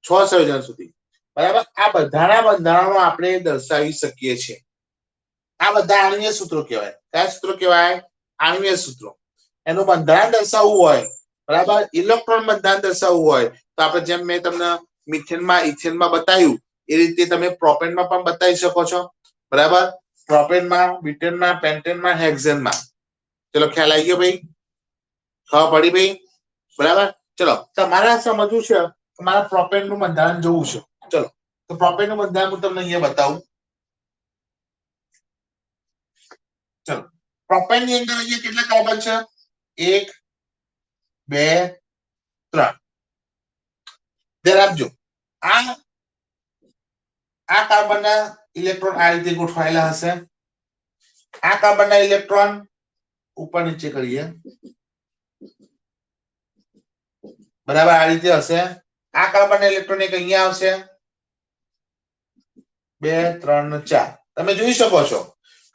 6 સંયોજન સુધી, બરાબર. આ બધાના બંધારણો આપણે દર્શાવી શકીએ છીએ. આ બધા આણ્વીય સૂત્રો કહેવાય. કયા સૂત્રો કહેવાય? આણ્વીય સૂત્રો. એનું બંધારણ દર્શાવવું હોય, બરાબર, ઇલેક્ટ્રોન બંધારણ દર્શાવવું હોય તો આપણે જેમ મેં તમને મિથેનમાં ઇથેનમાં બતાવ્યું એ રીતે તમે પ્રોપેનમાં પણ બતાવી શકો છો, બરાબર. પ્રોપેનમાં, બ્યુટેનમાં, પેન્ટેનમાં, હેક્ઝેનમાં. ચલો ખ્યાલ આવી ગયો ભાઈ? ખબર પડી ભાઈ? બરાબર. ચલો તમારે સમજવું છે, તમારા પ્રોપેનનું બંધારણ જોવું છે. ચલો તો પ્રોપેનનું બંધારણ હું તમને અહીંયા બતાવું. ચલો પ્રોપેનની અંદર અહીંયા કેટલા કાર્બન છે? 1 2 3. ધ્યાન આપજો. આ કાર્બનના ઇલેક્ટ્રોન આ રીતે ગોઠવાયેલા હશે. આ કાર્બનના ઇલેક્ટ્રોન ઉપર નીચે કરીએ, બરાબર, આ રીતે હશે. આ કાર્બનના ઇલેક્ટ્રોન એક અહીંયા આવશે, 2 3 4. તમે જોઈ શકો છો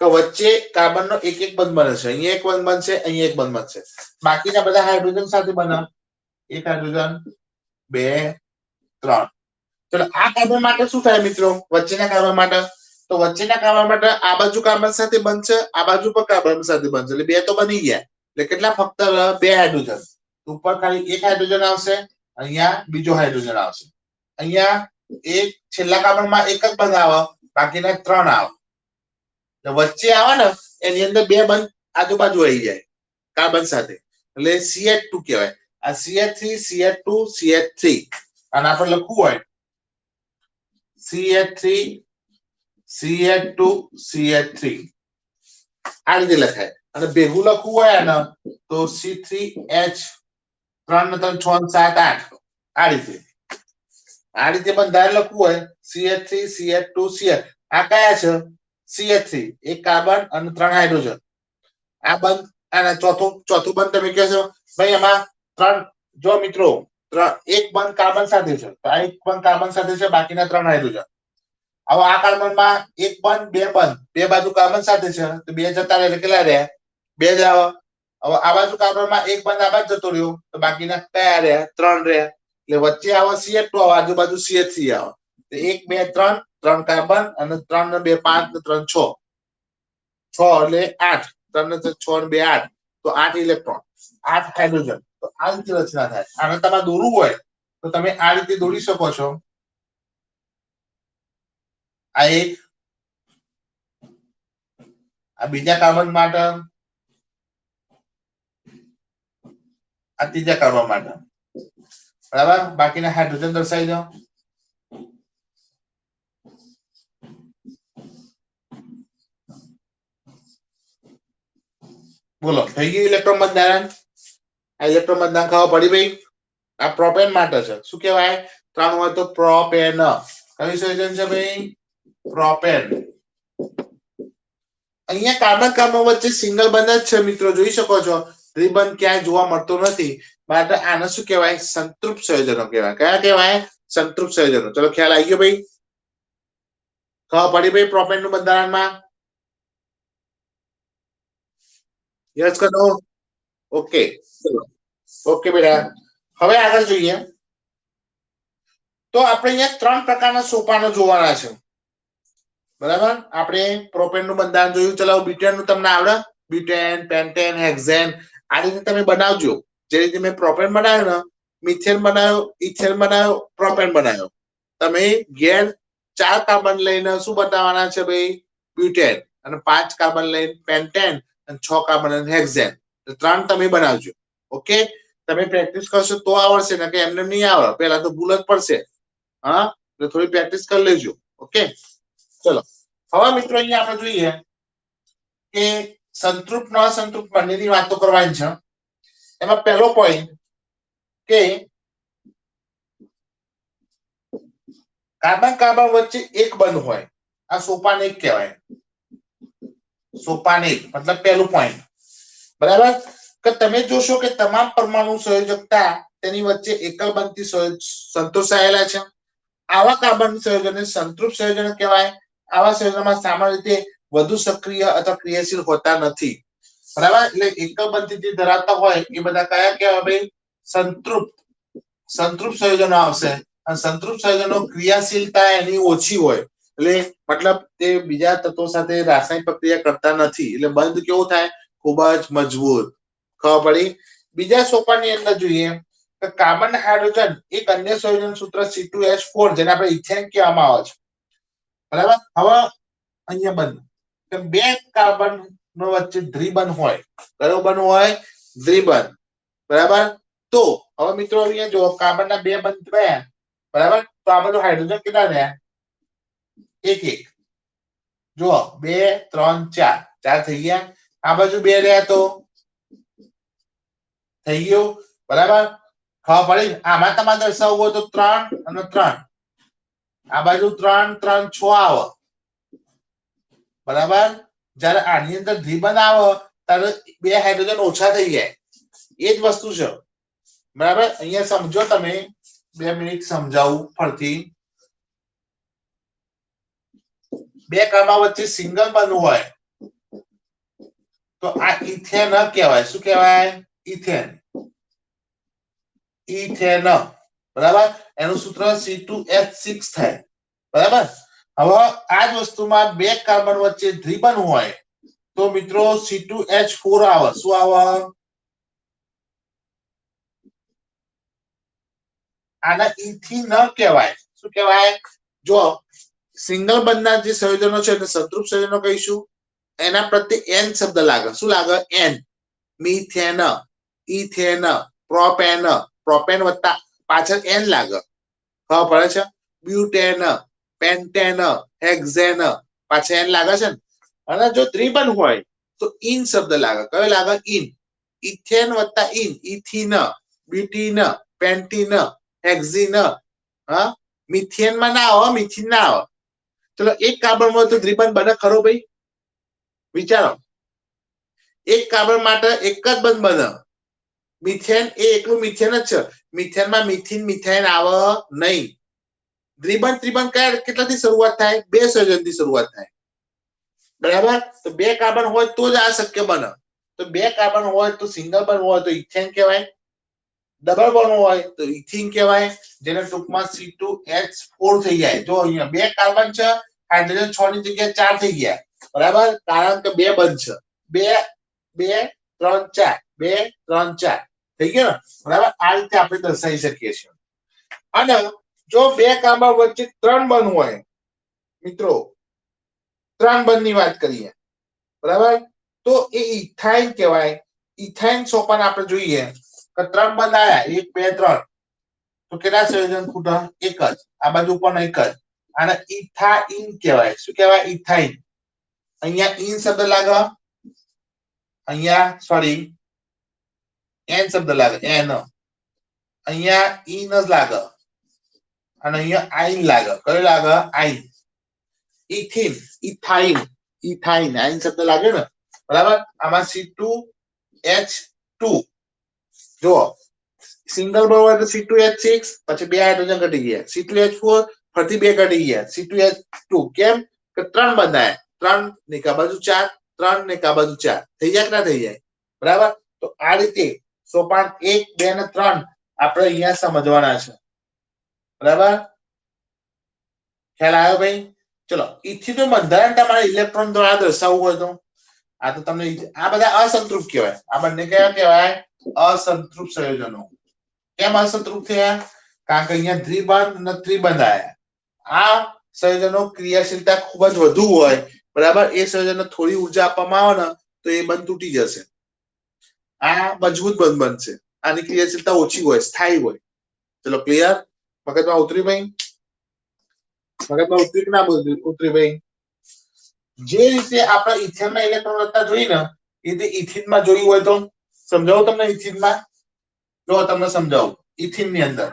કે વચ્ચે કાર્બનનો એક એક બંધ બને છે. અહીંયા એક બંધ બનશે, અહીંયા એક બંધ બનશે. બાકીના બધા હાઇડ્રોજન સાથે બને, 1 હાઇડ્રોજન 2 3. ચલો આ કાર્બન માટે શું થાય મિત્રો? વચ્ચેના કાર્બન માટે, તો વચ્ચેના કાર્બન માટે આ બાજુ કાર્બન સાથે બનશે, આ બાજુ પણ કાર્બન સાથે બનશે, એટલે 2 તો બની ગયા. એટલે કેટલા? ફક્ત 2 હાઇડ્રોજન. ઉપર ખાલી 1 હાઇડ્રોજન આવશે, અહીંયા બીજો હાઇડ્રોજન આવશે, અહીંયા એક છેલ્લા કાર્બનમાં એક જ બંધ આવે, બાકીના 3 આવે. વચ્ચે આવે ને એની અંદર 2 બંધ આજુબાજુ આવી જાય કાર્બન સાથે, એટલે CH2 કહેવાય. આ CH3 CH2 CH3, અને આપણે લખવું હોય CH3 CH2 CH3, આ રીતે લખાય. અને ભેગું લખવું હોય ને તો C3H 3 3 6 7 8, આ રીતે. આ રીતે બંધારણ લખવું હોય CH3 CH2 CH. આ કયા છે? CH3, 1 કાર્બન અને 3 હાઇડ્રોજન. આ બંધ, અને ચોથું બંધ તમે કહેશો ભાઈ એમાં 3, જો મિત્રો એક બંધ કાર્બન સાથે છે, તો આ એક બંધ કાર્બન સાથે છે, બાકીના 3 હાઇડ્રોજન. હવે આ કાર્બનમાં એક બંધ બે બાજુ કાર્બન સાથે છે, તો 2 જતા રહે એટલે કેટલા રહ્યા? 2 જ આવે. હવે આ બાજુ કાર્બનમાં એક બંધ આ બાજુ જતો રહ્યો, તો બાકીના કયા રહ્યા? 3 રહ્યા. એટલે વચ્ચે આવે CH2, આજુબાજુ CH3 આવે. તો 1 2 3 3 કાર્બન અને 3 ને 2 5 ને 3 6 એટલે 8. 3 ને 6 ને 2 8, તો 8 ઇલેક્ટ્રોન, 8 હાઇડ્રોજન. તો આ રીતે રચના થાય. આને તમારે દોરવું હોય તો તમે આ રીતે દોરી શકો છો. આ એક, આ બીજા કાર્બન માટે, આ ત્રીજા કાર્બન માટે, બરાબર. બાકીના હાઇડ્રોજન દર્શાવી દો. બોલો, થઈ ગયું ઇલેક્ટ્રોન બંધારણ? આ ઇલેક્ટ્રોન બંધારણ ખબર પડી ભાઈ? આ પ્રોપેન માટે છે. શું કહેવાય? 3 હોય તો પ્રોપેન. કયું સંયોજન છે ભાઈ? પ્રોપેન. અહીંયા કાર્બન કાર્બન વચ્ચે સિંગલ બંધ જ છે મિત્રો, જોઈ શકો છો. દ્વિબંધ ક્યાંય જોવા મળતો નથી. માટે આને શું કહેવાય? સંતૃપ્ત સંયોજનો કહેવાય. કયા કહેવાય? સંતૃપ્ત સંયોજનો. ચલો, ખ્યાલ આવી ગયો ભાઈ? ખબર પડી ભાઈ પ્રોપેન નું બંધારણમાં? યસ કરો. ઓકે, ચલો. ઓકે બેટા, હવે આગળ જોઈએ. તો આપણે અહીંયા 3 પ્રકારના સોપાનો જોવાના છે, બરાબર. આપણે પ્રોપેન નું બંધારણ જોયું. ચલો, બ્યુટેન નું તમને આવડે? Butane, pentane, hexane. આ રીતે તમે બનાવજો. જે રીતે મેં પ્રોપેન બનાવ્યો ને, મિથેન બનાવ્યો, ઇથેન બનાવ્યો, પ્રોપેન બનાવ્યો. તમે ઘેર 4 કાર્બન લઈને શું બનાવવાના છે ભાઈ? બ્યુટેન. અને 5 કાર્બન લઈને પેન્ટેન અને 6 કાર્બન લઈને હેક્ઝેન. 3 તમે બનાવજો. ઓકે, તમે પ્રેક્ટિસ કરશો તો આવડશે, ને કે એમને નહીં આવડે. પહેલા તો ભૂલ જ પડશે. હા, તો થોડી પ્રેક્ટિસ કરી લેજો. ઓકે, ચલો. હવે મિત્રો અહીંયા આપણે જોઈએ કે સંતૃપ્ત ન સંતૃપ્ત બંનેની વાતો કરવાની છે. એમાં પહેલો પોઈન્ટ કે કાર્બન કાર્બન વચ્ચે એક બંધ હોય, આ સોપાન એક કહેવાય. સોપાન એક મતલબ પહેલું પોઈન્ટ, બરાબર. કે તમે જોશો કે તમામ પરમાણુ સંયોજકતા તેની વચ્ચે એકલ બંધથી સંતોષાયેલા છે. આવા કાર્બન સંયોજનને સંતૃપ્ત સંયોજન કહેવાય. આવા સંયોજનમાં સામાન્ય રીતે વધુ સક્રિય અથવા ક્રિયાશીલ હોતા નથી, બરાબર. એટલે એકલ બંધથી ધરાવતા હોય એ બધા કયા કહેવાય ભાઈ? સંતૃપ્ત. સંતૃપ્ત સંયોજનો આવશે. અને સંતૃપ્ત સંયોજનો ક્રિયાશીલતા એની ઓછી હોય, એટલે મતલબ તે બીજા તત્વો સાથે રાસાયણિક પ્રક્રિયા કરતા નથી, એટલે બંધ કેવું થાય? ખૂબ જ મજબૂત. ખબર પડી? બીજા સોપાનની અંદર જોઈએ તો કાર્બન હાઇડ્રોજન એક અન્ય સંયોજન સૂત્ર C2H4, જેને આપણે ઇથેન કહેવામાં આવે છે, બરાબર. હવે અહીંયા બંધ કે 2 કાર્બન નો વચ્ચે દ્વિબંધ હોય. કયો બંધ હોય? દ્વિબંધ, બરાબર. તો હવે મિત્રો અહીંયા જો કાર્બનના 2 બંધ થયા, બરાબર. તો આ બધું હાઇડ્રોજન કેટલા રહ્યા? 1 1. જો 2 3 4 4 થઈ ગયા. આ બાજુ 2 રહ્યા તો થઈ ગયું, બરાબર. ખબર પડી? આમાં તમારે દર્શાવવું હોય તો 3 અને 3. આ બાજુ 3 3 6 આવે, બરાબર. જ્યારે આની અંદર દ્વિબંધ આવે ત્યારે 2 હાઇડ્રોજન ઓછા થઈ જાય. એ જ વસ્તુ છે, બરાબર. અહીંયા સમજો તમે. 2 મિનિટ સમજાવું ફરતી. 2 કાર્બન વચ્ચે સિંગલ બંધ હોય તો આ ઇથેન કહેવાય. શું કહેવાય? ઇથેન. ઇથેન, બરાબર. એનું સૂત્ર C2H6 થાય, બરાબર. હવે આ જ વસ્તુમાં 2 કાર્બન વચ્ચે દ્વિબંધ હોય તો મિત્રો C2H4 આવે. શું આવે? આના ઇથિન કહેવાય. શું કહેવાય? જો સિંગલ બંધના જે સંયોજનો છે એને સંતૃપ્ત સંયોજનો કહીશું. એના પ્રત્યે n શબ્દ લાગે. શું લાગે? n. Methane, ethane, propane. Propane વત્તા પાછળ n લાગે. ખબર પડે છે? બ્યુટેન, પેન્ટેન, હેક્ઝેન, પાછળ n લાગે છે ને. અને જો દ્વિબંધ હોય તો ઇન શબ્દ લાગે. કયો લાગે? ઇન. ઇથેન વત્તા ઇન, ઇથિન, બ્યુટીન, પેન્ટીન, હેક્ઝીન. હા, મિથેન માં ના આવે, મિથિન ના આવે. ચલો, એક કાર્બન માં તો દ્વિબંધ બને ખરો ભાઈ? વિચારો. એક કાર્બન માટે એક જ બંધ બને. મિથેન એ એકલું મિથેન જ છે. મિથેનમાં મિથિન મિથાઇન આવે નહીં. દ્વિબંધ ત્રિબંધ કેટલાથી શરૂઆત થાય? 2 સંયોજનથી શરૂઆત થાય. બરાબર? તો 2 કાર્બન હોય તો જ આ શક્ય બને. તો 2 કાર્બન હોય તો સિંગલ બોન્ડ હોય તો ઇથેન કહેવાય. ડબલ બોન્ડ હોય તો ઇથિન કહેવાય, જેને ટૂંકમાં C2H4 થઈ જાય. જો અહીંયા 2 કાર્બન છે, હાઇડ્રોજન 6 ની જગ્યાએ 4 થઈ ગયા. બરાબર? કારણ કે 2 બંધ છે. 2 2 3 4 2 3 4 થઈ ગયો ને? બરાબર? આ રીતે આપણે દર્શાવી શકીએ છીએ. અને જો 2 કાર્બન વચ્ચે 3 બંધ હોય મિત્રો, 3 બંધની વાત કરીએ, બરાબર, તો એ ઇથાઇન કહેવાય. ઇથાઇન સોપાન આપણે જોઈએ કે 3 બંધ આયા, 1 2 3, તો કેટલા સંયોજન ખૂટે? એક જ. આ બાજુ પણ એક જ. આને ઇથાઇન કહેવાય. શું કહેવાય? ઇથાઇન. અહીંયા ઇન શબ્દ લાગે, અહીંયા સોરી એન શબ્દ લાગે, એન. અહીંયા ઇન જ લાગે અને અહીંયા આઈન લાગે. કયો લાગે? આઈન. ઇથિન, ઇથાઇન, ઇથાઇન, આઈન શબ્દ લાગે ને? બરાબર? આમાં C2H2. જો સિંગલ બોન્ડ હોય તો C2H6, પછી 2 હાઇડ્રોજન ઘટી ગયા. C2H4 ફરીથી 2 ઘટી ગયા. C2H2. કેમ? કે 3 બંધાય. 3 ને કા બાજુ 4, 3 ને કા બાજુ 4 થઈ જાય કે ના થઈ જાય? બરાબર? તો આ રીતે સોપાન 1 2 ને 3 આપણે અહીંયા સમજવાના છે. બરાબર? ખ્યાલ આવ્યો ભાઈ? ચલો, ઇથિનનું બંધારણ તમારે ઇલેક્ટ્રોન દ્વારા દર્શાવવું હોય તો આ તો તમને આ બધા અસંતૃપ્ત કહેવાય. આ બંને કયા કહેવાય? અસંતૃપ્ત સંયોજનો. કેમ અસંતૃપ્ત થયા? કારણ કે અહીંયા દ્વિબંધ અને ત્રિબંધ આયા. આ સંયોજનો ક્રિયાશીલતા ખૂબ જ વધુ હોય. બરાબર? એ સંયોજનને થોડી ઉર્જા આપવામાં આવે ને તો એ બંધ તૂટી જશે. આ મજબૂત બંધ બનશે. આની ક્રિયાશીલતા ઓછી હોય, સ્થાયી હોય. ચલો, ક્લિયર? મગજમાં ઉતરી ભાઈ? મગજમાં ઉતરી કે ના ઉતરી ભાઈ? જે રીતે આપણે ઇથેનના ઇલેક્ટ્રોન રચના જોઈ ને, એ રીતે ઇથિનમાં જોયું હોય તો સમજાવું તમને. ઇથિનમાં જો તમને સમજાવું. ઇથિનની અંદર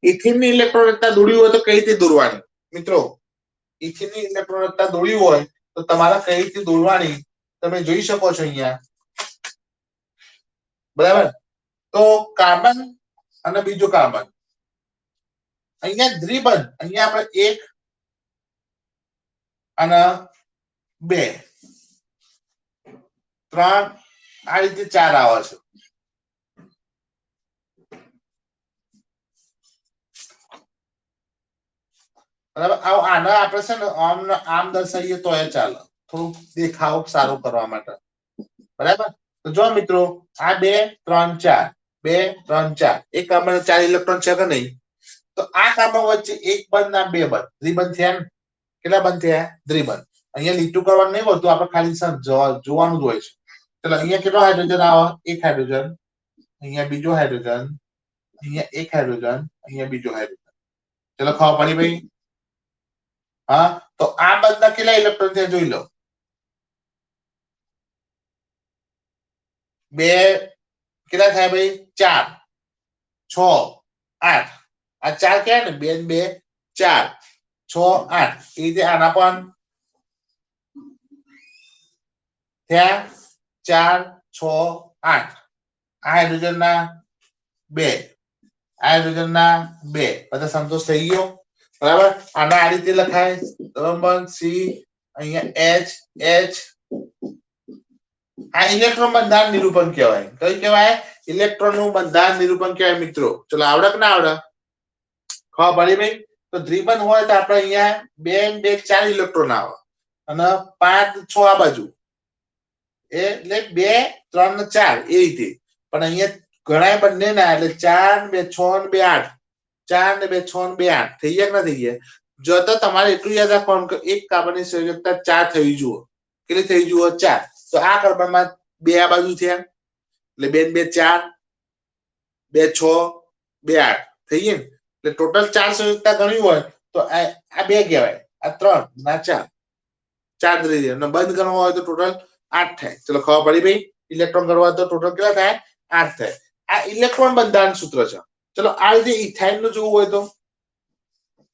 ઇથિનની ઇલેક્ટ્રોન રચના દોરવી હોય તો કઈ રીતે દોરવાની? મિત્રો, ઇથિનની ઇલેક્ટ્રોન રચના દોરવી હોય તો તમારે કઈ રીતે દોરવાની તમે જોઈ શકો છો અહીંયા. બરાબર? તો કાર્બન અને બીજો કાર્બન, અહીંયા દ્વિબંધ, અહીંયા આપણે 1 અને 2 3 આ રીતે 4 આવે છે. બરાબર? આને આપણે છે ને આમ દર્શાવીએ તો એ ચાલે, થોડું દેખાવ સારો કરવા માટે. બરાબર? તો જો મિત્રો, આ 2 3 4 2 3 4 એક કાર્બન 4 ઇલેક્ટ્રોન છે કે નહીં? તો આ કાર્બન વચ્ચે 1 બંધ ના 2 બંધ, દ્વિબંધ થયા ને? કેટલા બંધ થયા? દ્વિબંધ. અહીંયા લીટું કરવાનું નહીં હોતું, આપણે ખાલી જોવાનું જ હોય છે. ચલો, અહીંયા કેટલો હાઇડ્રોજન આવે? 1 હાઇડ્રોજન. અહીંયા બીજો હાઇડ્રોજન. અહીંયા 1 હાઇડ્રોજન. અહીંયા બીજો હાઇડ્રોજન. ચલો, ખબર પડી ભાઈ? હા, તો આ બંધના કેટલા ઇલેક્ટ્રોન છે જોઈ લો. 2 કેટલા થાય ભાઈ? 4 6 8. આ 4 ક્યાં ને? 2 2 4 6 8. એ રીતે આના પણ થયા 4 6 8. આ હાઇડ્રોજન ના 2, આ હાઇડ્રોજન ના 2. બધા સંતોષ થઈ ગયો? બરાબર? આને આ રીતે લખાય. બરાબર? સી, અહીંયા H H. આ ઇલેક્ટ્રોન બંધારણ નિરૂપણ કહેવાય. કયું કહેવાય? ઇલેક્ટ્રોન નું બંધારણ નિરૂપણ કહેવાય મિત્રો. ચલો, આવડે કે ના આવડે? ખબર પડી ભાઈ? તો દ્વિબંધ હોય તો આપણે અહીંયા 2 2 4 ઇલેક્ટ્રોન આવે અને 5 6 આ બાજુ, એટલે 2 3 ને 4 એ રીતે. પણ અહીંયા ઘણા બંને ના, એટલે 4 2 6 2 8, 4 ને 2 6 ને 2 8 થઈ ગયા કે ના થઈ ગયા? જો તો તમારે એટલું યાદ રાખવાનું કે એક કાર્બનની સંયોજકતા 4 થઈ જુઓ. કેટલી થઈ જુઓ? 4. તો આ કાર્બનમાં 2 આ બાજુ થયા, એટલે 2 2 4 2 6 2 8 થઈ ગઈ ને? એટલે ટોટલ 4 સંયોજકતા ગણી હોય તો આ 2 કહેવાય, આ 3 ના 4 4 થઈ જાય. અને બંધ ગણવા હોય તો ટોટલ 8 થાય. ચલો, ખબર પડી ભાઈ? ઇલેક્ટ્રોન ગણવા હોય તો ટોટલ કેટલા થાય? 8 થાય. આ ઇલેક્ટ્રોન બંધારણ સૂત્ર છે. ચલો, આ રીતે ઇથાઇન નું જોવું હોય તો,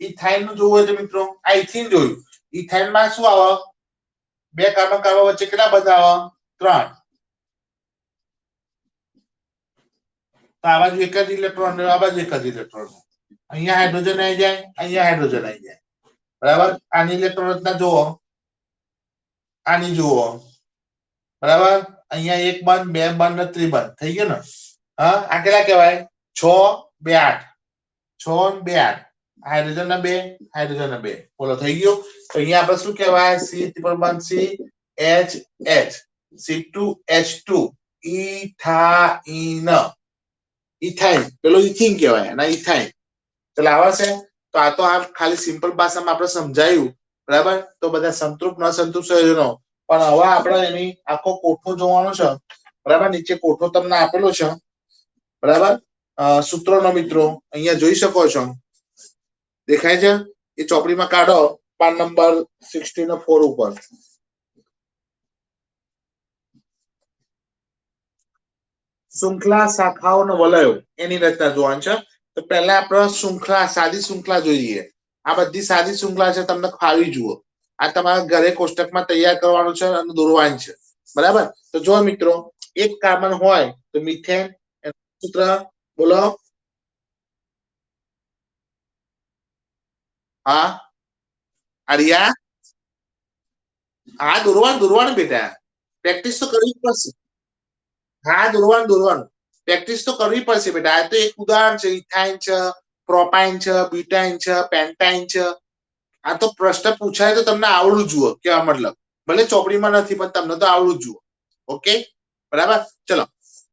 ઇથાઇન નું જોવું હોય તો મિત્રો, આ ઇથિન જોયું. ઇથાઇન માં શું આવે? 2 કાર્બન કાર્બન વચ્ચે કેટલા બંધ આવે? 3. તો આ બાજુ એક જ ઇલેક્ટ્રોન, આ બાજુ એક જ ઇલેક્ટ્રોન. અહીંયા હાઇડ્રોજન આવી જાય, અહીંયા હાઇડ્રોજન આવી જાય. બરાબર? આની ઇલેક્ટ્રોન રચના જુઓ, આની જુઓ. બરાબર? અહીંયા એક બંધ, બે બંધ ને ત્રિબંધ થઈ ગયો ને. હા, આ કેટલા કહેવાય? 6 2 8. 6 2 8. હાઇડ્રોજન ના 2, હાઇડ્રોજન ના 2. બોલો થઈ ગયું. તો અહીંયા આપણે શું કહેવાય? C ત્રિબંધ બંધ C H H C2H2 ethyne. Ethyne પેલો ઇથિન કહેવાય, અને ઇથાઇન. ચાલો આવશે. તો આ તો આ ખાલી સિમ્પલ ભાષામાં આપણે સમજાયું. બરાબર? તો બધા સંતૃપ્ત ન સંતૃપ્ત સંયોજનો. પણ હવે આપણે એની આખો કોઠો જોવાનો છે. બરાબર? નીચે કોઠો તમને આપેલો છે. બરાબર? સૂત્રોનો મિત્રો અહીંયા જોઈ શકો છો. દેખાય છે? એ ચોપડીમાં કાઢો, પાન નંબર 64 ઉપર. શૃંખલા, શાખાઓ અને વલયો એની રચના જોવાની છે. તો પહેલા આપણે શૃંખલા, સાદી શૃંખલા જોઈએ. આ બધી સાદી શૃંખલા છે, તમને ફાવી જુઓ. આ તમારા ઘરે કોષ્ટકમાં તૈયાર કરવાનું છે અને દોરવાનું છે. બરાબર? તો જો મિત્રો, એક કાર્બન હોય તો મિથેન સૂત્ર બોલો. હા, આર્યા. હા, દોરવાનું બેટા. પ્રેક્ટિસ તો કરવી પડશે. હા, દોરવાનું. પ્રેક્ટિસ તો કરવી પડશે બેટા. આ તો એક ઉદાહરણ છે. ઇથાઇન છે, પ્રોપાઇન છે, બ્યુટાઇન છે, પેન્ટાઇન છે. આ તો પ્રશ્ન પૂછાય તો તમને આવડું જુઓ કેવા મતલબ. ભલે ચોપડીમાં નથી, પણ તમને તો આવડું જુઓ. ઓકે, બરાબર? ચલો,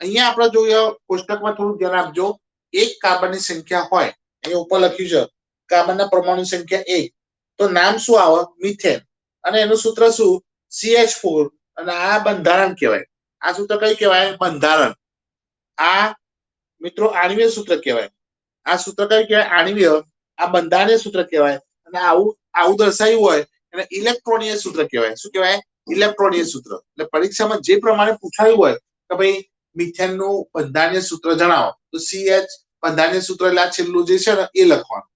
અહીંયા આપણે જોઈએ કોષ્ટકમાં થોડું ધ્યાન આપજો. એક કાર્બનની સંખ્યા હોય, અહીંયા ઉપર લખ્યું છે કાર્બનના પરમાણુ સંખ્યા 1, તો નામ શું આવે? મિથેન. અને એનું સૂત્ર શું? CH4. અને આ બંધારણ કહેવાય. આ સૂત્ર કઈ કહેવાય? બંધારણ. આ મિત્રો આણ્વીય સૂત્ર કહેવાય. આ સૂત્ર કઈ કહેવાય? આણ્વીય. આ બંધારણીય સૂત્ર કહેવાય. અને આવું દર્શાવ્યું હોય એને ઇલેક્ટ્રોનીય સૂત્ર કહેવાય. શું કહેવાય? ઇલેક્ટ્રોનીય સૂત્ર. એટલે પરીક્ષામાં જે પ્રમાણે પૂછાયું હોય કે ભાઈ મિથેનનું બંધારણીય સૂત્ર જણાવો, તો CH બંધારણીય સૂત્ર એટલે આ છેલ્લું જે છે ને એ લખવાનું.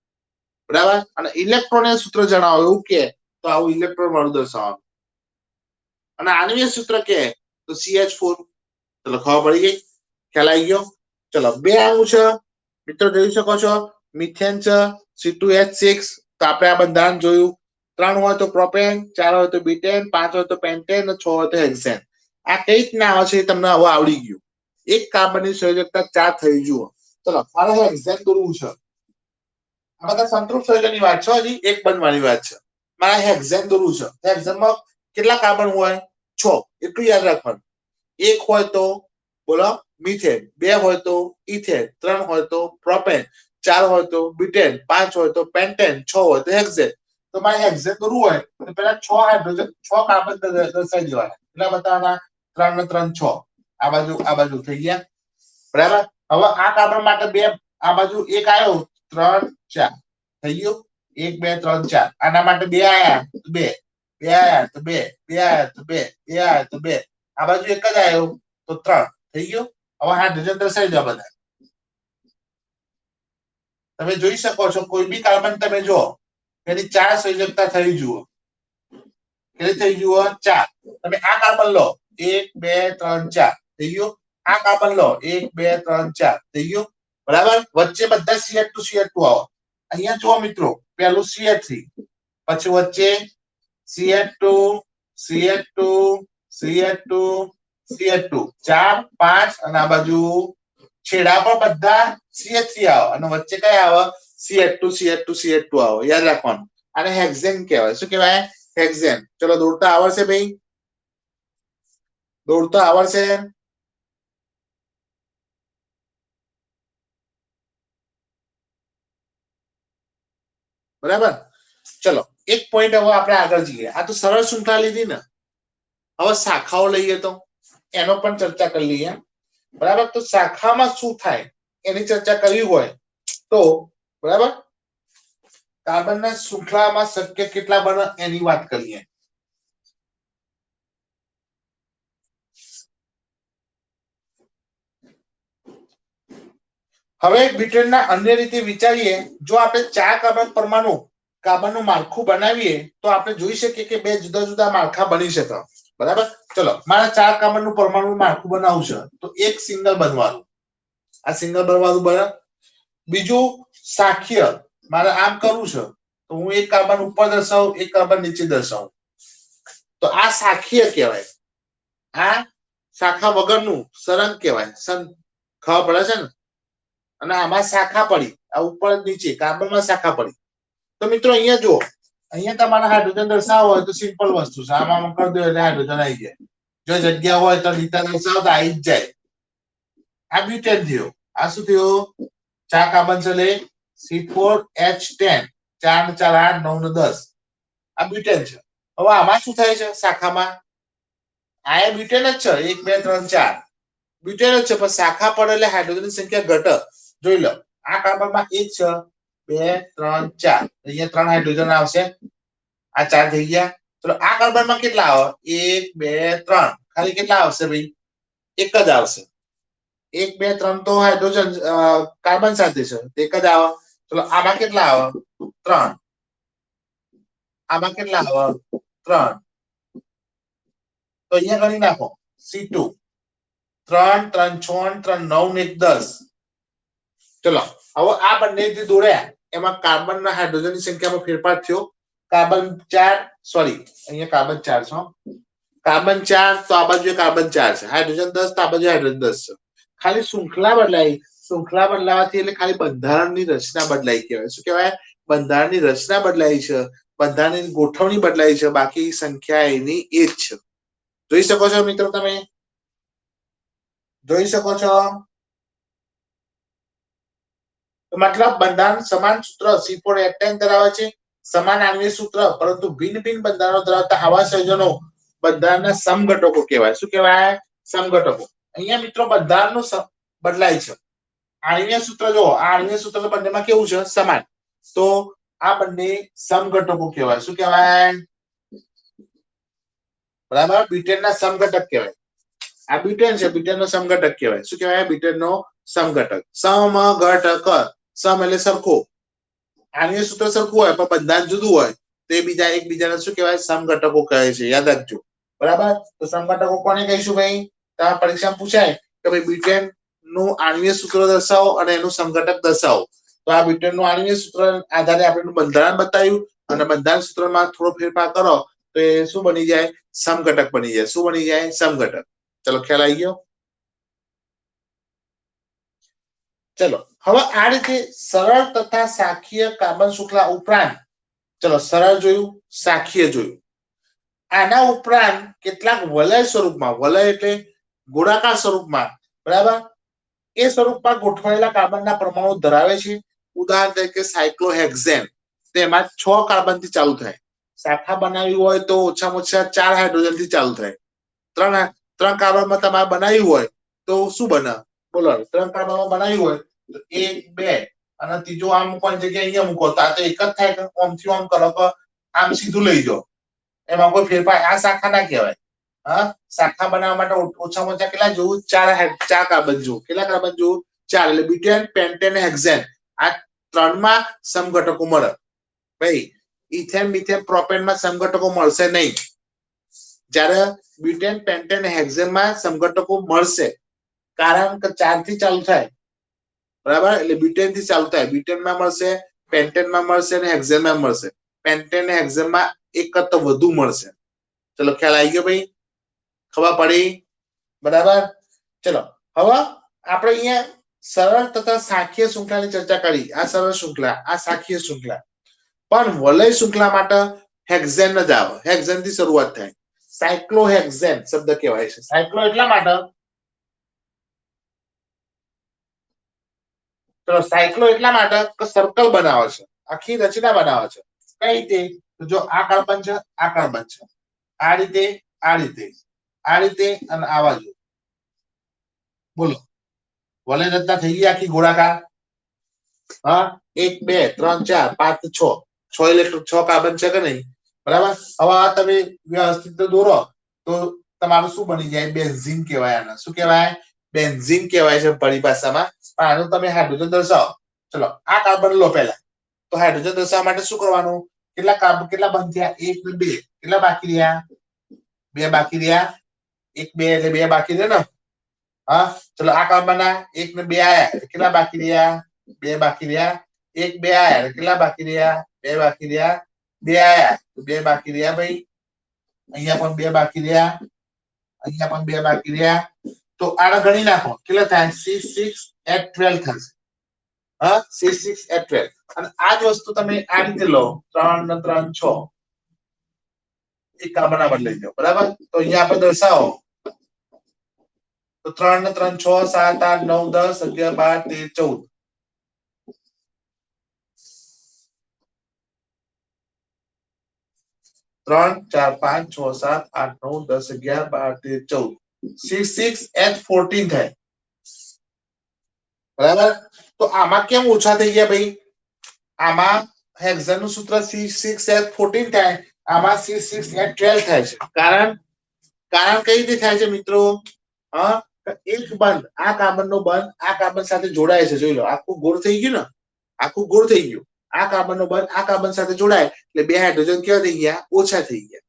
બરાબર? અને ઇલેક્ટ્રોનીય સૂત્ર જણાવો એવું કે તો આવું ઇલેક્ટ્રોન વાળું દર્શાવવાનું. અને આણ્વીય સૂત્ર કે તો CH4. ચલો, ખબર પડી ગઈ? ખ્યાલ આવી ગયો? ચલો, બે અણુ છે મિત્રો, જોઈ શકો છો. મિથેન છે, C2H6. તો આપણે આ બંધારણ જોયું. 3 હોય તો પ્રોપેન, 4 હોય તો બીટેન, 5 હોય તો પેન્ટેન અને 6 હોય તો હેક્સેન. આ કઈ રીતના આવે છે તમને હવે આવડી ગયું. એક કાર્બનની સંયોજકતા 4 થઈ જુઓ. ચલો, મારે હેક્સેન દોરવું છે. આ બધા સંતૃપ્ત સંયોજનની વાત છે, હજી એક બનવાની વાત છે. મારે હેક્સેન દોરવું છે. હેક્સેનમાં કેટલા કાર્બન હોય? 6. એટલું યાદ રાખવાનું. 1 હોય તો બોલો મિથેન, 2 હોય તો ઇથેન, 3 હોય તો પ્રોપેન, 4 હોય તો બીટેન, 5 હોય તો પેન્ટેન, 6 હોય તો હેક્સેન. તો મારે હેક્સેન દોરવું હોય તો પહેલા 6 હાઇડ્રોજન 6 કાર્બન દર્શાવી દેવાના. એટલા બતાવવાના 3 ને 3 6. આ બાજુ થઈ ગયા. બરાબર? હવે આ કાર્બન માટે 2, આ બાજુ 1 આવ્યો, 3 4 થઈ ગયું. 1 2 3 4. આના માટે 2 આયા તો 2, 2 આયા તો 2, 2 આયા તો 2, 2 આયા તો 2. આ બાજુ એક જ આવ્યો તો 3 થઈ ગયો. હવે હાઇડ્રોજન દર્શાવી દો બધા. તમે જોઈ શકો છો, કોઈ બી કાર્બન તમે જો એની 4 સંયોજકતા થઈ જુઓ. કેટલી થઈ જુઓ? 4. તમે આ કાર્બન લો, 1 2 3 4 થઈ ગયું. આ કાર્બન લો, 1 2 3 4 થઈ ગયું. બરાબર? વચ્ચે બધા CH2 આવો. અહીંયા જુઓ મિત્રો, પહેલું CH3, પછી વચ્ચે CH2 CH2 CH2 CH2 4 5, અને આ બાજુ છેડા પર બધા CH3 આવે અને વચ્ચે કઈ આવે? CH2 આવે. યાદ રાખવાનું. આને હેક્સેન કહેવાય. શું કહેવાય? હેક્સેન. ચલો, દોડતા આવડશે ભાઈ? દોડતા આવડશે? બરાબર? ચલો, એક પોઈન્ટ હવે આપણે આગળ જઈએ. આ તો સરળ શૃંખલા લીધી ને. હવે શાખાઓ લઈએ તો એનો પણ ચર્ચા કરી લઈએ. બરાબર? તો શાખામાં શું થાય એની ચર્ચા કરવી હોય તો બરાબર, કાર્બનના શૃંખલામાં શક્ય કેટલા બને એની વાત કરીએ. હવે બ્યુટેનના અન્ય રીતે વિચારીએ. જો આપણે 4 કાર્બન પરમાણુ કાર્બનનું માળખું બનાવીએ તો આપણે જોઈ શકીએ કે 2 જુદા જુદા માળખા બની શકે. બરાબર? ચલો, મારે 4 કાર્બનનું પરમાણુ માળખું બનાવવું છે તો એક સિંગલ બનવાનું. આ સિંગલ બોન્ડ વાળું બને. બીજું શાખીય, મારે આમ કરવું છે તો હું એક કાર્બન ઉપર દર્શાવું, એક કાર્બન નીચે દર્શાવું, તો આ શાખીય કહેવાય. આ શાખા વગરનું સળંગ કહેવાય. ખબર પડે છે ને? અને આમાં શાખા પડી, આ ઉપર નીચે કાર્બનમાં શાખા પડી. તો મિત્રો અહીંયા જુઓ, અહીંયા તમારે હાઇડ્રોજન દર્શાવવો હોય તો સિમ્પલ વસ્તુ છે, આમાં કરી દો એટલે હાઇડ્રોજન આવી જાય. જો જગ્યા હોય તો લીટા દર્શાવો તો આવી જ જાય. આ બ્યુટેન થયો. આ શું થયું? 4 કાર્બન છે એટલે C4H10, 4 ને 4 8, 9 ને 10. આ બ્યુટેન છે. હવે આમાં શું થાય છે? શાખામાં આ બ્યુટેન જ છે. 1 2 3 4 બ્યુટેન જ છે, પણ શાખા પડે એટલે હાઇડ્રોજનની સંખ્યા ઘટે. જોઈ લો, આ કાર્બનમાં 1 છે, 2 3 4, અહીંયા 3 હાઇડ્રોજન આવશે. આ 4 થઈ ગયા. તો આ કાર્બનમાં કેટલા આવે? 1 2 3. ખાલી કેટલા આવશે ભાઈ? એક જ આવશે. 1 2 3 તો હાઇડ્રોજન કાર્બન સાથે છે, એક જ આવે. ચલો આમાં કેટલા આવે? 3. આમાં કેટલા આવે? 3. તો અહીંયા ગણી નાખો. C2 3 3 6 3 9 ને 1 10. ચલો હવે આ બંને જે દોડ્યા એમાં કાર્બનના હાઇડ્રોજનની સંખ્યામાં ફેરફાર થયો. કાર્બન 4, સોરી અહીંયા કાર્બન 4 છે. કાર્બન 4 તો આ બાજુ કાર્બન 4 છે. હાઇડ્રોજન 10 તો આ બાજુ હાઇડ્રોજન 10 છે. ખાલી શૃંખલા બદલાઈ. શૃંખલા બદલાવાથી એટલે ખાલી બંધારણની રચના બદલાઈ કહેવાય. શું કહેવાય? બંધારણની રચના બદલાઈ છે, બંધારણની ગોઠવણી બદલાઈ છે, બાકી સંખ્યા એની એ જ છે. જોઈ શકો છો મિત્રો? તમે જોઈ શકો છો? મતલબ બંધારણ સમાન સૂત્ર C4H10 ધરાવે છે, સમાન આણ્વિક સૂત્ર, પરંતુ ભિન્ન ભિન્ન બંધારણો ધરાવતા આવા સંયોજનો બંધારણના સમઘટકો કહેવાય. શું કહેવાય? સમઘટકો. અહીંયા મિત્રો બંધારણનું બદલાય છે. આણ્વિક સૂત્ર જો, આ આણ્વિક સૂત્ર બંનેમાં કેવું છે? સમાન. તો આ બંને સમઘટકો કહેવાય. શું કહેવાય? બરાબર, બ્યુટેનના સમઘટક કહેવાય. આ બ્યુટેન છે, બ્યુટેનનો સમઘટક કહેવાય. શું કહેવાય? બ્યુટેનનો સમઘટક. સમઘટક, સમ એટલે સરખો. આણ્વિક સૂત્ર સરખું હોય પણ બંધારણ જુદું હોય તો એ બીજા એકબીજાને શું કહેવાય? સમઘટકો કહે છે. યાદ રાખજો. બરાબર, તો સમઘટકો કોને કહીશું ભાઈ? તમારા પરીક્ષામાં પૂછાય કે ભાઈ બ્યુટેન નું આણ્વિક સૂત્ર દર્શાવો અને એનું સમઘટક દર્શાવો. તો આ બ્યુટેન નું આણ્વિક સૂત્ર આધારે આપણે બંધારણ બતાવ્યું અને બંધારણ સૂત્રમાં થોડો ફેરફાર કરો તો એ શું બની જાય? સમઘટક બની જાય. શું બની જાય? સમઘટક. ચલો ખ્યાલ આવી ગયો? ચલો હવે આ રીતે સરળ તથા શાખીય કાર્બન શૃંખલા ઉપરાંત, ચલો સરળ જોયું, શાખીય જોયું. આના ઉપરાંત કેટલાક વલય સ્વરૂપમાં, વલય એટલે ગોળાકાર સ્વરૂપમાં, બરાબર, એ સ્વરૂપમાં ગોઠવાયેલા કાર્બનના પરમાણુ ધરાવે છે. ઉદાહરણ તરીકે સાયક્લોહેક્સેન, તેમાં 6 કાર્બન થી ચાલુ થાય. શાખા બનાવી હોય તો ઓછામાં ઓછા 4 હાઇડ્રોજન થી ચાલુ થાય. 3 કાર્બનમાં તમારે બનાવ્યું હોય તો શું બને? બોલો, 3 કાર્બનમાં બનાવ્યું હોય તો 1 2 અને ત્રીજો આમ મૂકવાની જગ્યાએ અહીંયા મૂકો તો આ તો એક જ થાય કે ઓમથી ઓમ કરો કે આમ સીધું લઈ જાઓ, એમાં કોઈ ફેરફાર. આ શાખા ના કહેવાય. હા, શાખા બનાવવા માટે ઓછામાં ઓછા કેટલા જોવું? 4 કાર્બન જોવું. કેટલા કાર્બન જોવું? 4. એટલે બ્યુટેન, પેન્ટેન, હેક્સેન, આ 3માં સમઘટકો મળે. ભાઈ ઇથેન, મિથેન, પ્રોપેનમાં સમઘટકો મળશે નહીં. જ્યારે બ્યુટેન, પેન્ટેન, હેક્સેનમાં સમઘટકો મળશે, કારણ કે 4 થી ચાલુ થાય. બરાબર, એટલે બ્યુટેન થી ચાલુ થાય. બ્યુટેનમાં મળશે, પેન્ટેનમાં મળશે અને હેક્સેનમાં મળશે. પેન્ટેન અને હેક્સેનમાં એક કરતા વધુ મળશે. ચલો ખ્યાલ આવી ગયો ભાઈ? ખબર પડી? બરાબર. ચલો હવે આપણે અહીંયા સરળ તથા શાખીય શૃંખલાની ચર્ચા કરી. આ સરળ શૃંખલા, આ શાખીય શૃંખલા. પણ વલય શૃંખલા માટે હેક્સેન જ આવે. હેક્સેન થી શરૂઆત થાય. સાયક્લોહેક્સેન શબ્દ કહેવાય છે. સાયક્લો એટલા માટે, તો સાયક્લો એટલા માટે કે સર્કલ બનાવે છે, આખી રચના બનાવે છે. કઈ રીતે? તો જો આ કાર્બન છે, આ કાર્બન છે, આ રીતે, આ રીતે, આ રીતે અને આ બાજુ. બોલો, વલય રચના થઈ ગઈ આખી ગોળાકાર. હા, 1 2 3 4 5 6, 6 ઇલેક્ટ્રોન, 6 કાર્બન છે કે નહીં? બરાબર. હવે આ તમે વ્યવસ્થિત દોરો તો તમારું શું બની જાય? બેન્ઝીન કહેવાય. આને શું કહેવાય? બેન્ઝીન કહેવાય છે પરિભાષામાં. પણ આનું તમે હાઇડ્રોજન દર્શાવો. ચલો આ કાર્બન લો પહેલા. તો હાઇડ્રોજન દર્શાવવા માટે શું કરવાનું? કેટલા કાર્બન, કેટલા બંધ થયા? 1 ને 2. કેટલા બાકી રહ્યા? 2 બાકી રહ્યા. 1 2 એટલે 2 બાકી રહ્યા ને. હા ચલો આ કાર્બનના 1 ને 2 આયા કેટલા બાકી રહ્યા 2 બાકી રહ્યા 1 2 આયા કેટલા બાકી રહ્યા 2 બાકી રહ્યા 2 આયા તો 2 બાકી રહ્યા ભાઈ અહીંયા પણ 2 બાકી રહ્યા અહીંયા પણ 2 બાકી રહ્યા તો આને ગણી નાખો કેટલા થાય C6 H12 થશે હા C6 H12 અને આ જ વસ્તુ તમે આ રીતે લો 3 ને 3 6 એક કાર્બન બદલાઈ જાઓ બરાબર તો અહીંયા આપણે દર્શાવો તો 3 ને 3 6 7 8 9 10 11 12 13 14 3 4 5 6 7 8 9 10 11 12 13 14 C6H14 થાય બરાબર તો આમાં કેમ ઓછા થઈ ગયા ભાઈ આમાં હેક્ઝન નું સૂત્ર C6H14 થાય આમાં C6H12 થાય છે કારણ કઈ રીતે થાય છે મિત્રો એક બંધ આ કાર્બન નો બંધ આ કાર્બન સાથે જોડાય છે જોઈ લો આખું ગોળ થઈ ગયું ને આખું ગોળ થઈ ગયું આ કાર્બન નો બંધ આ કાર્બન સાથે જોડાય એટલે બે હાઇડ્રોજન કેવા થઈ ગયા ઓછા થઈ ગયા